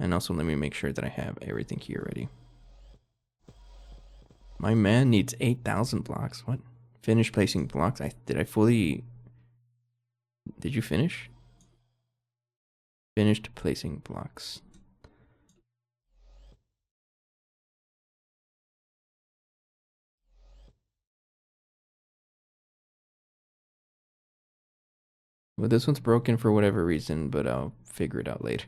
And also let me make sure that I have everything here ready. My man needs 8,000 blocks. What? Finish placing blocks. Did I fully... Did you finish? Finished placing blocks. Well, this one's broken for whatever reason, but I'll figure it out later.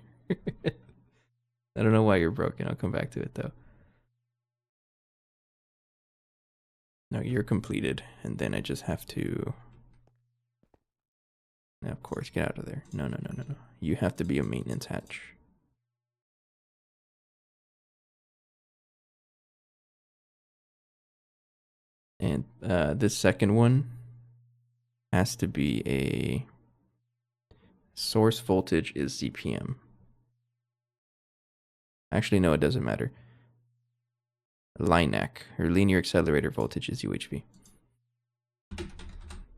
I don't know why you're broken. I'll come back to it, though. No, you're completed, and then I just have to... Now, of course, get out of there. No. You have to be a maintenance hatch. And this second one has to be a... Source voltage is CPM. Actually, no, it doesn't matter. LINAC, or linear accelerator voltage, is UHV.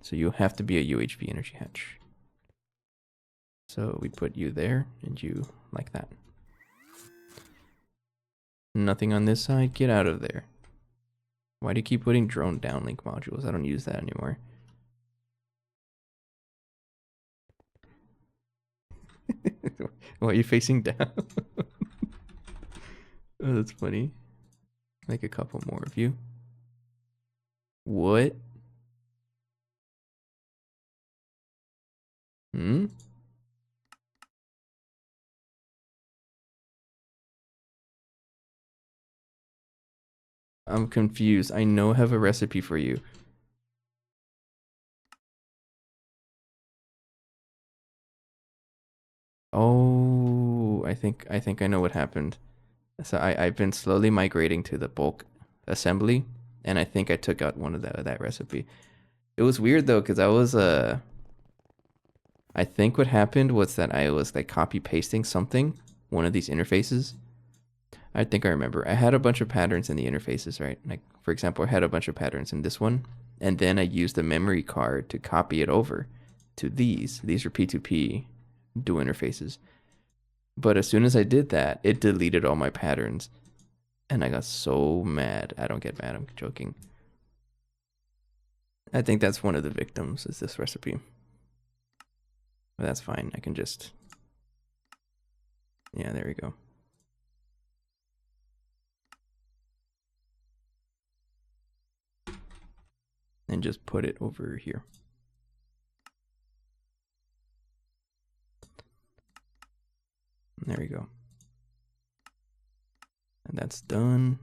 So you have to be a UHV energy hatch. So we put you there, and you like that. Nothing on this side, get out of there. Why do you keep putting drone downlink modules? I don't use that anymore. Why are you facing down? Oh, that's funny. Make a couple more of you. What? Hmm? I'm confused. I know I have a recipe for you. Oh, I think I know what happened. So I've been slowly migrating to the bulk assembly, and I think I took out one of that recipe. It was weird though, because I think what happened was that I was like copy pasting something, one of these interfaces. I think I remember. I had a bunch of patterns in the interfaces, right? Like for example, I had a bunch of patterns in this one, and then I used a memory card to copy it over to these. These are P2P dual interfaces. But as soon as I did that, it deleted all my patterns. And I got so mad. I don't get mad, I'm joking. I think that's one of the victims, is this recipe. But that's fine, I can just... Yeah, there we go. And just put it over here. There we go. And that's done.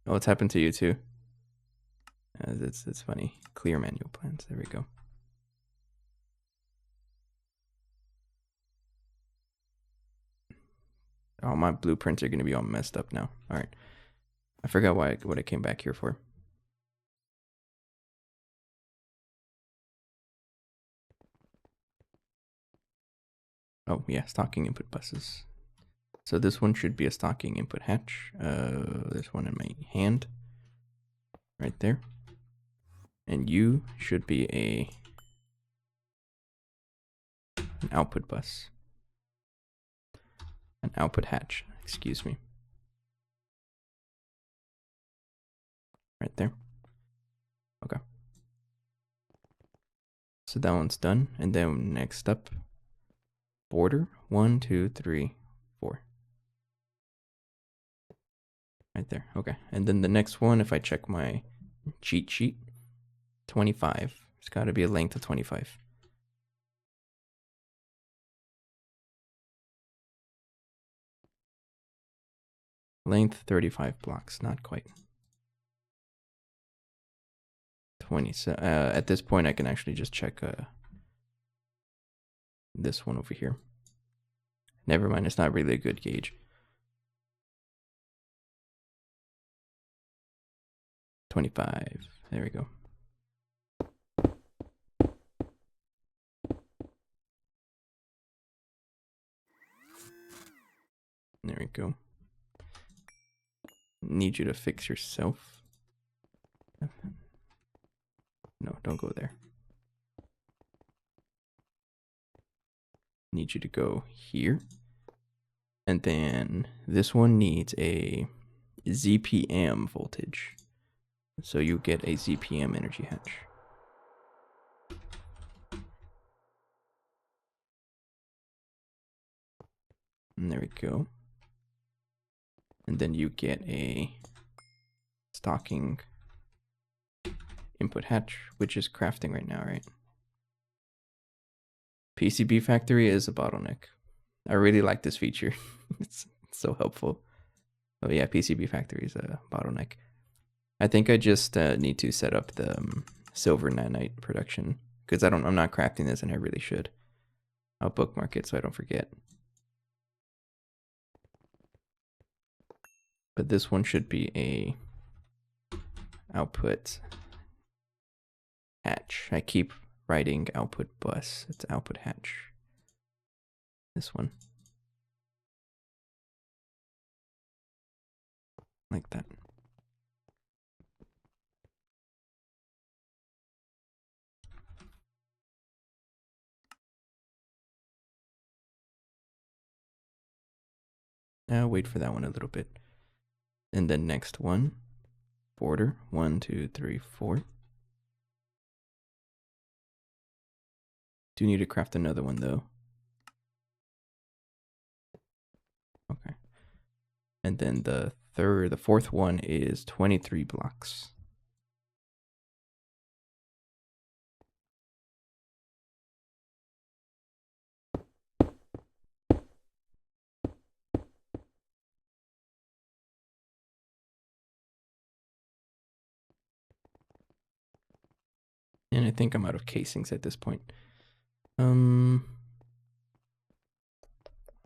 Oh, it's happened to you too. It's funny. Clear manual plans. There we go. Oh, my blueprints are going to be all messed up now. All right. I forgot what I came back here for. Oh, yeah, stocking input buses. So this one should be a stocking input hatch. There's one in my hand. Right there. And you should be an output bus. An output hatch, excuse me. Right there. Okay. So that one's done. And then next up, border 1, 2, 3, 4. Right there. Okay. And then the next one, if I check my cheat sheet, 25. It's got to be a length of 25. Length 35 blocks, not quite. 20. So at this point, I can actually just check this one over here. Never mind, it's not really a good gauge. 25. There we go. There we go. Need you to fix yourself. No, don't go there. need you to go here. And then this one needs a ZPM voltage. So you get a ZPM energy hatch. And there we go. And then you get a stocking input hatch, which is crafting right now, right? PCB factory is a bottleneck. I really like this feature. It's so helpful. Oh yeah, PCB factory is a bottleneck. I think I just need to set up the silver nanite production because I'm not crafting this and I really should. I'll bookmark it so I don't forget. But this one should be a output hatch. I keep writing output bus. It's output hatch. This one. Like that. Now wait for that one a little bit. And then next one. Border. 1, 2, 3, 4. Do need to craft another one though. Okay. And then the fourth one is 23 blocks. And I think I'm out of casings at this point. How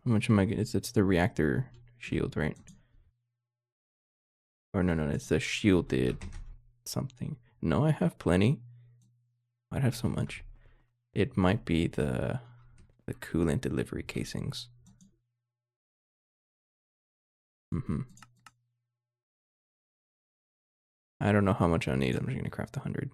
much am I getting? It's the reactor shield, right? Or no, it's the shielded something. No, I have plenty. I'd have so much. It might be the coolant delivery casings. I don't know how much I need. I'm just gonna craft 100.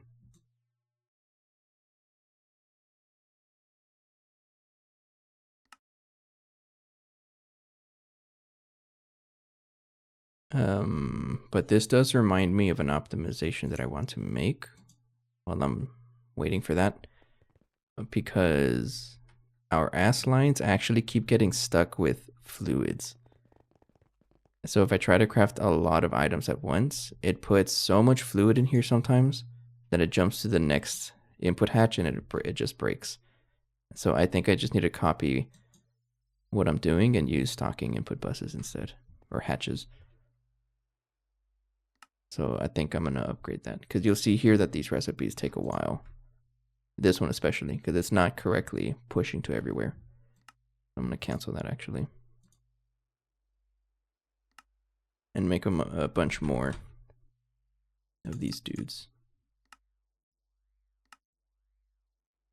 But this does remind me of an optimization that I want to make while I'm waiting for that, because our ass lines actually keep getting stuck with fluids. So if I try to craft a lot of items at once, it puts so much fluid in here sometimes that it jumps to the next input hatch and it just breaks. So I think I just need to copy what I'm doing and use stocking input buses instead, or hatches. So I think I'm gonna upgrade that because you'll see here that these recipes take a while. This one especially because it's not correctly pushing to everywhere. I'm gonna cancel that actually. And make them a bunch more of these dudes.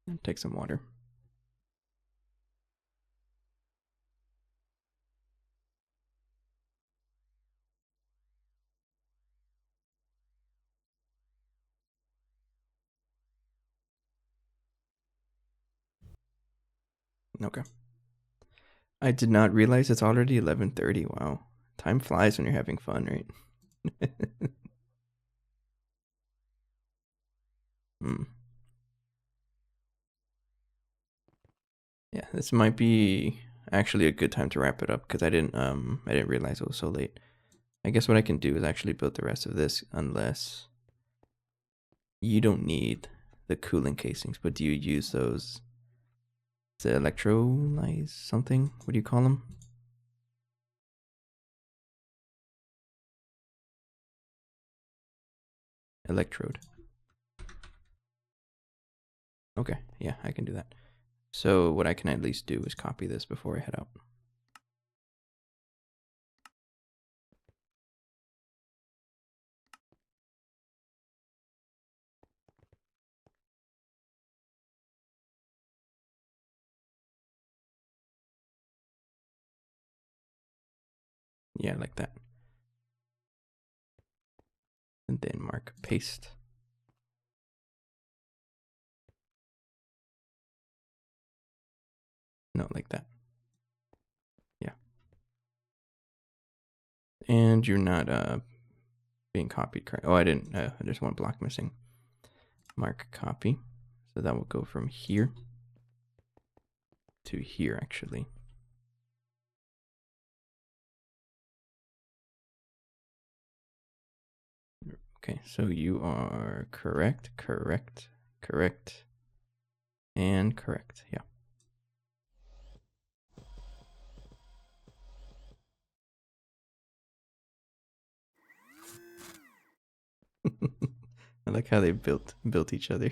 And take some water. Okay. I did not realize it's already 11:30. Wow. Time flies when you're having fun, right? Yeah, this might be actually a good time to wrap it up because I didn't realize it was so late. I guess what I can do is actually build the rest of this unless you don't need the cooling casings, but do you use those? Is it electrolyze something? What do you call them? Electrode. Okay, yeah, I can do that. So what I can at least do is copy this before I head out. Yeah, like that. And then mark paste. No, like that. Yeah. And you're not being copied correct. Oh, I didn't. There's one block missing. Mark copy. So that will go from here to here, actually. Okay, so you are correct, correct, correct, and correct. Yeah. I like how they built each other.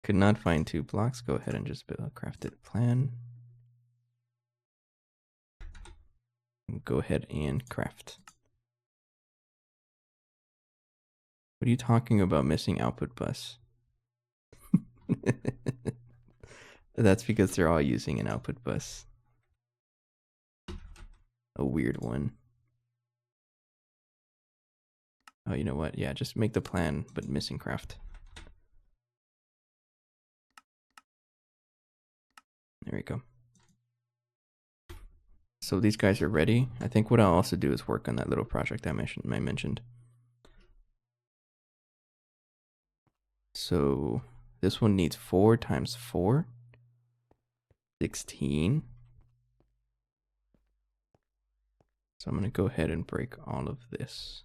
Could not find 2 blocks. Go ahead and just build a crafted plan. Go ahead and craft. What are you talking about missing output bus? That's because they're all using an output bus. A weird one. Oh, you know what? Yeah, just make the plan, but missing craft. There we go. So these guys are ready. I think what I'll also do is work on that little project I mentioned. So this one needs 4 times 4. 16. So I'm going to go ahead and break all of this.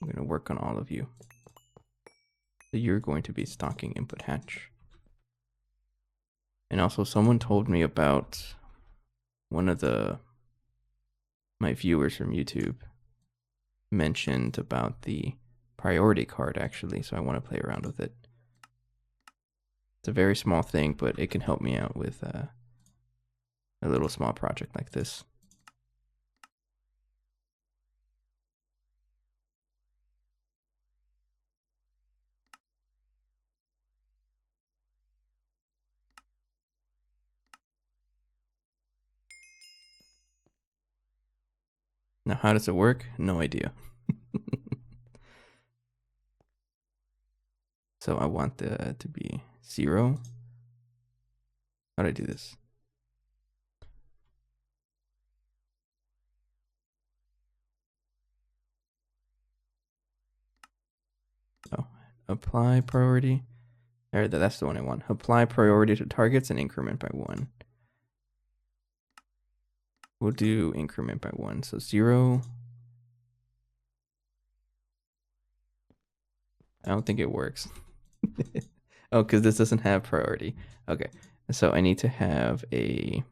I'm going to work on all of you. So you're going to be stocking input hatch. And also someone told me about one of my viewers from YouTube mentioned about the priority card actually, so I want to play around with it. It's a very small thing, but it can help me out with a little small project like this. Now, how does it work? No idea. So I want to be 0. How do I do this? Oh, apply priority. Or that's the one I want. Apply priority to targets and increment by 1. We'll do increment by 1. So 0. I don't think it works. Oh, because this doesn't have priority. Okay. So I need to have a...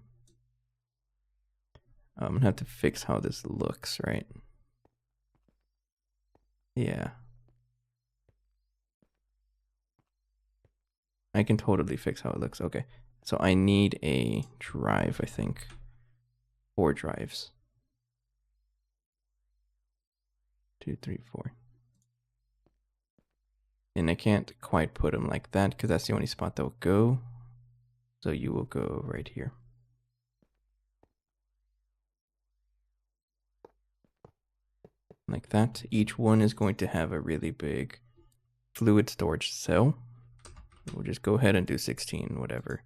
I'm going to have to fix how this looks, right? Yeah. I can totally fix how it looks. Okay. So I need a drive, I think. 4 drives. 2, 3, 4. And I can't quite put them like that because that's the only spot that will go. So you will go right here. Like that. Each one is going to have a really big fluid storage cell. We'll just go ahead and do 16, whatever.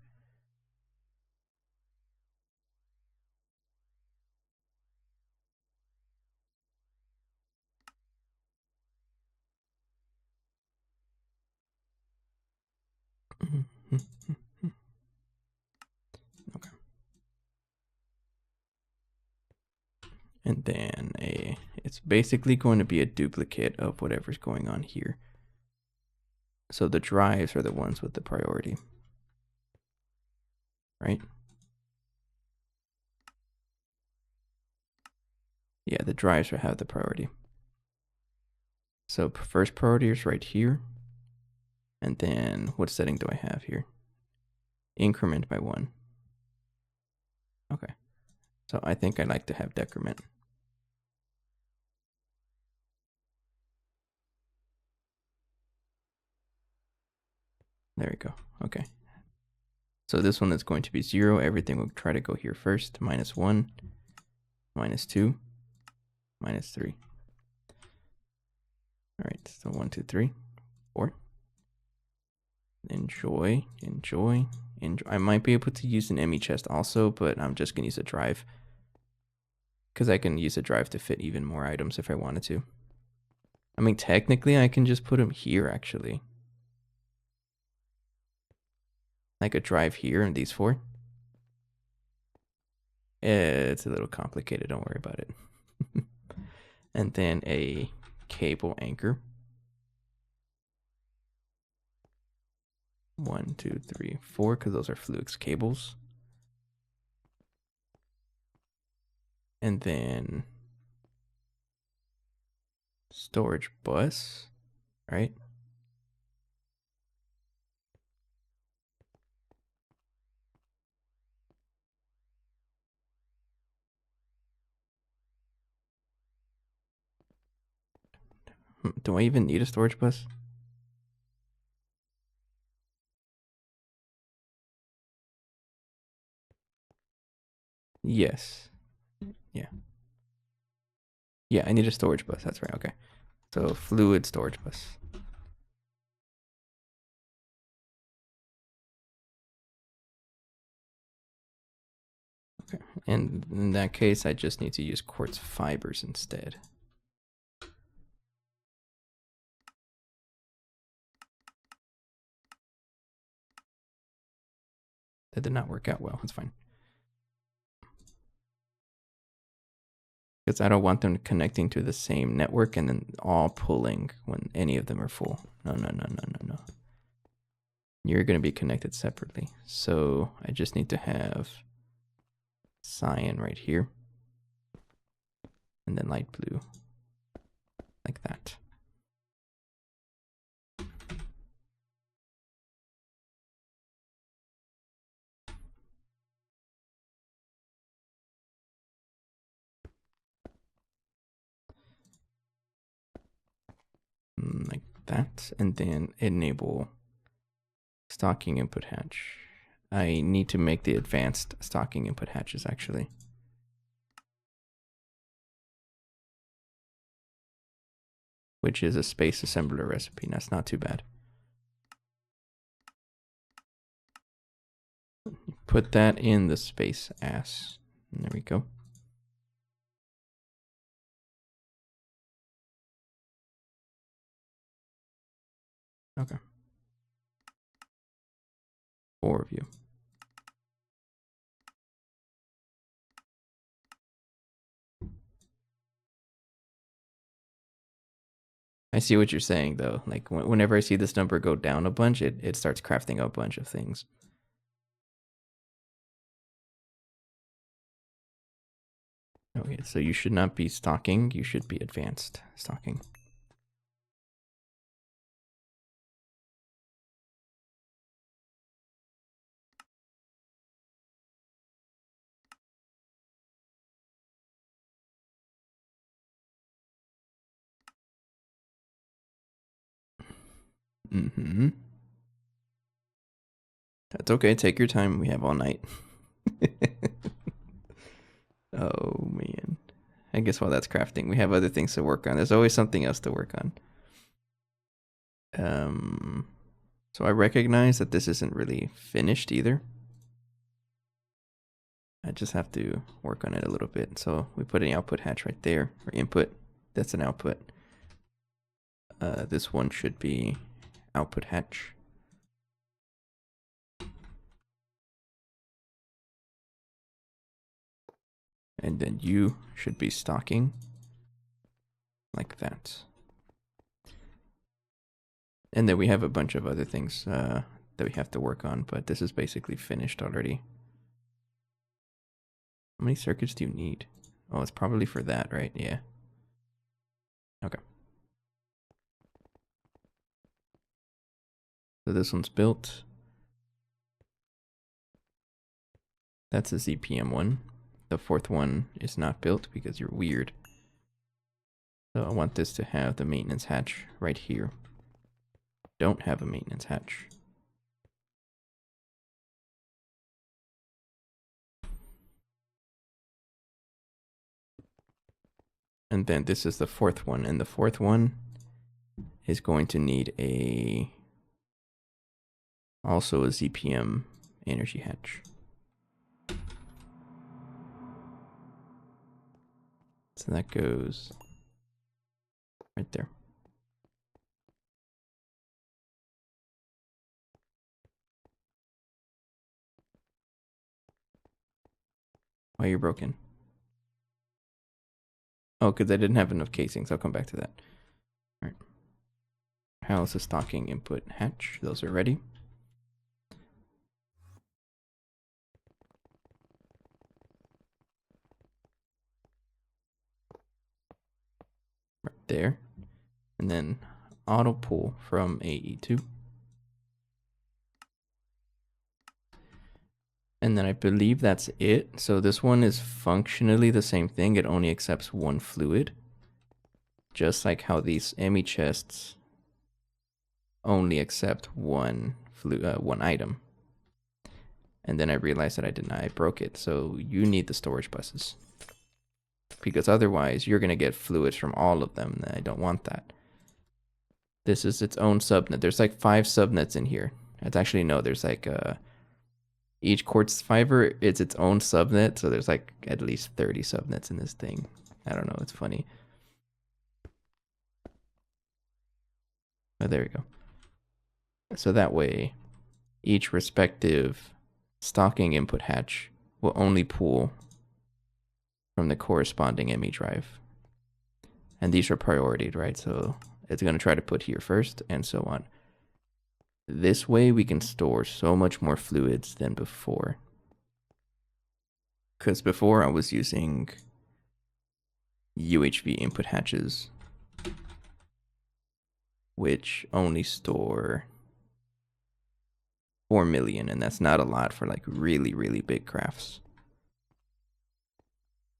Okay. And then it's basically going to be a duplicate of whatever's going on here. So the drives are the ones with the priority, right? Yeah, the drives have the priority. So first priority is right here. And then what setting do I have here? Increment by 1. Okay. So I think I like to have decrement. There we go. Okay. So this one is going to be 0. Everything will try to go here first. -1, -2, -3. All right. So 1, 2, 3, 4. Enjoy. I might be able to use an ME chest also, but I'm just gonna use a drive. Because I can use a drive to fit even more items if I wanted to. I mean, technically, I can just put them here, actually. Like a drive here and these four. It's a little complicated, don't worry about it. And then a cable anchor. 1, 2, 3, 4, because those are Fluix cables. And then storage bus, right? Do I even need a storage bus? Yes. Yeah. Yeah, I need a storage bus. That's right. Okay. So fluid storage bus. Okay. And in that case, I just need to use quartz fibers instead. That did not work out well. It's fine. Because I don't want them connecting to the same network and then all pulling when any of them are full. No. You're going to be connected separately. So I just need to have cyan right here. And then light blue. Like that. Like that. And then enable stocking input hatch. I need to make the advanced stocking input hatches actually. Which is a space assembler recipe. That's not too bad. Put that in the space ass. And there we go. Okay. 4 of you. I see what you're saying though. Like whenever I see this number go down a bunch, it starts crafting a bunch of things. Okay, so you should not be stocking, you should be advanced stocking. Mm-hmm. That's okay, take your time, we have all night. Oh man. I guess while that's crafting, we have other things to work on. There's always something else to work on. So I recognize that this isn't really finished either. I just have to work on it a little bit. So we put an output hatch right there, or input. That's an output. This one should be output hatch. And then you should be stocking like that. And then we have a bunch of other things that we have to work on, but this is basically finished already. How many circuits do you need? Oh, it's probably for that, right? Yeah. Okay. So this one's built. That's a ZPM one. The fourth one is not built because you're weird. So I want this to have the maintenance hatch right here. Don't have a maintenance hatch. And then this is the fourth one, and the fourth one is going to need a Also a ZPM energy hatch. So that goes right there. Why you're broken? Oh, because I didn't have enough casings. I'll come back to that. All right. How's the stocking input hatch? Those are ready. Right there. And then auto pull from AE2. And then I believe that's it. So this one is functionally the same thing. It only accepts one fluid. Just like how these ME chests only accept one item. And then I realized that I broke it. So you need the storage buses. Because otherwise you're going to get fluids from all of them. And I don't want that. This is its own subnet. There's like 5 subnets in here. It's actually, no, there's like each quartz fiber, it's its own subnet. So there's like at least 30 subnets in this thing. I don't know. It's funny. Oh, there we go. So that way, each respective stocking input hatch will only pull from the corresponding ME drive. And these are priorityed, right? So it's going to try to put here first and so on. This way we can store so much more fluids than before. Because before I was using UHV input hatches, which only store 4 million, and that's not a lot for like really, really big crafts.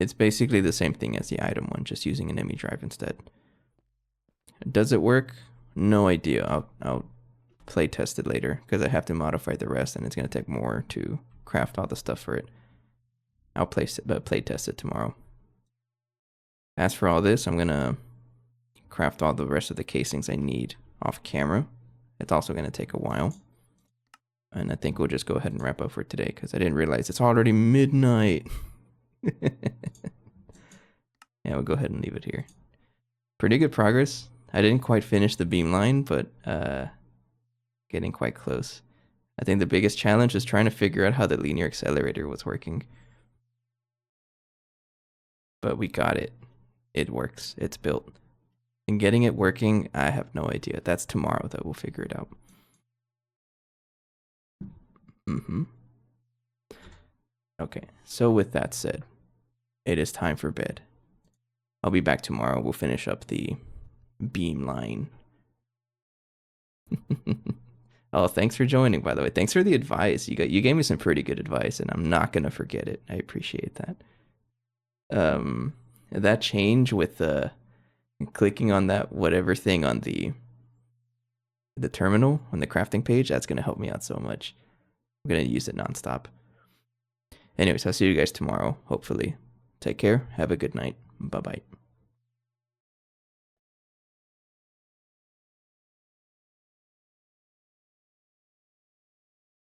It's basically the same thing as the item one, just using an ME drive instead. Does it work? No idea. I'll play test it later because I have to modify the rest and it's going to take more to craft all the stuff for it. I'll play test it tomorrow. As for all this, I'm going to craft all the rest of the casings I need off camera. It's also going to take a while. And I think we'll just go ahead and wrap up for today because I didn't realize it's already midnight. Yeah, we'll go ahead and leave it here. Pretty good progress. I didn't quite finish the beamline, but getting quite close. I think the biggest challenge is trying to figure out how the linear accelerator was working. But we got it. It works. It's built. And getting it working, I have no idea. That's tomorrow that we'll figure it out. Okay, so with that said, it is time for bed. I'll be back tomorrow. We'll finish up the beamline. Oh, thanks for joining, by the way. Thanks for the advice. You gave me some pretty good advice, and I'm not gonna forget it. I appreciate that. That change with clicking on that whatever thing on the terminal on the crafting page, that's gonna help me out so much. I'm gonna use it nonstop. Anyways, I'll see you guys tomorrow, hopefully. Take care. Have a good night. Bye-bye.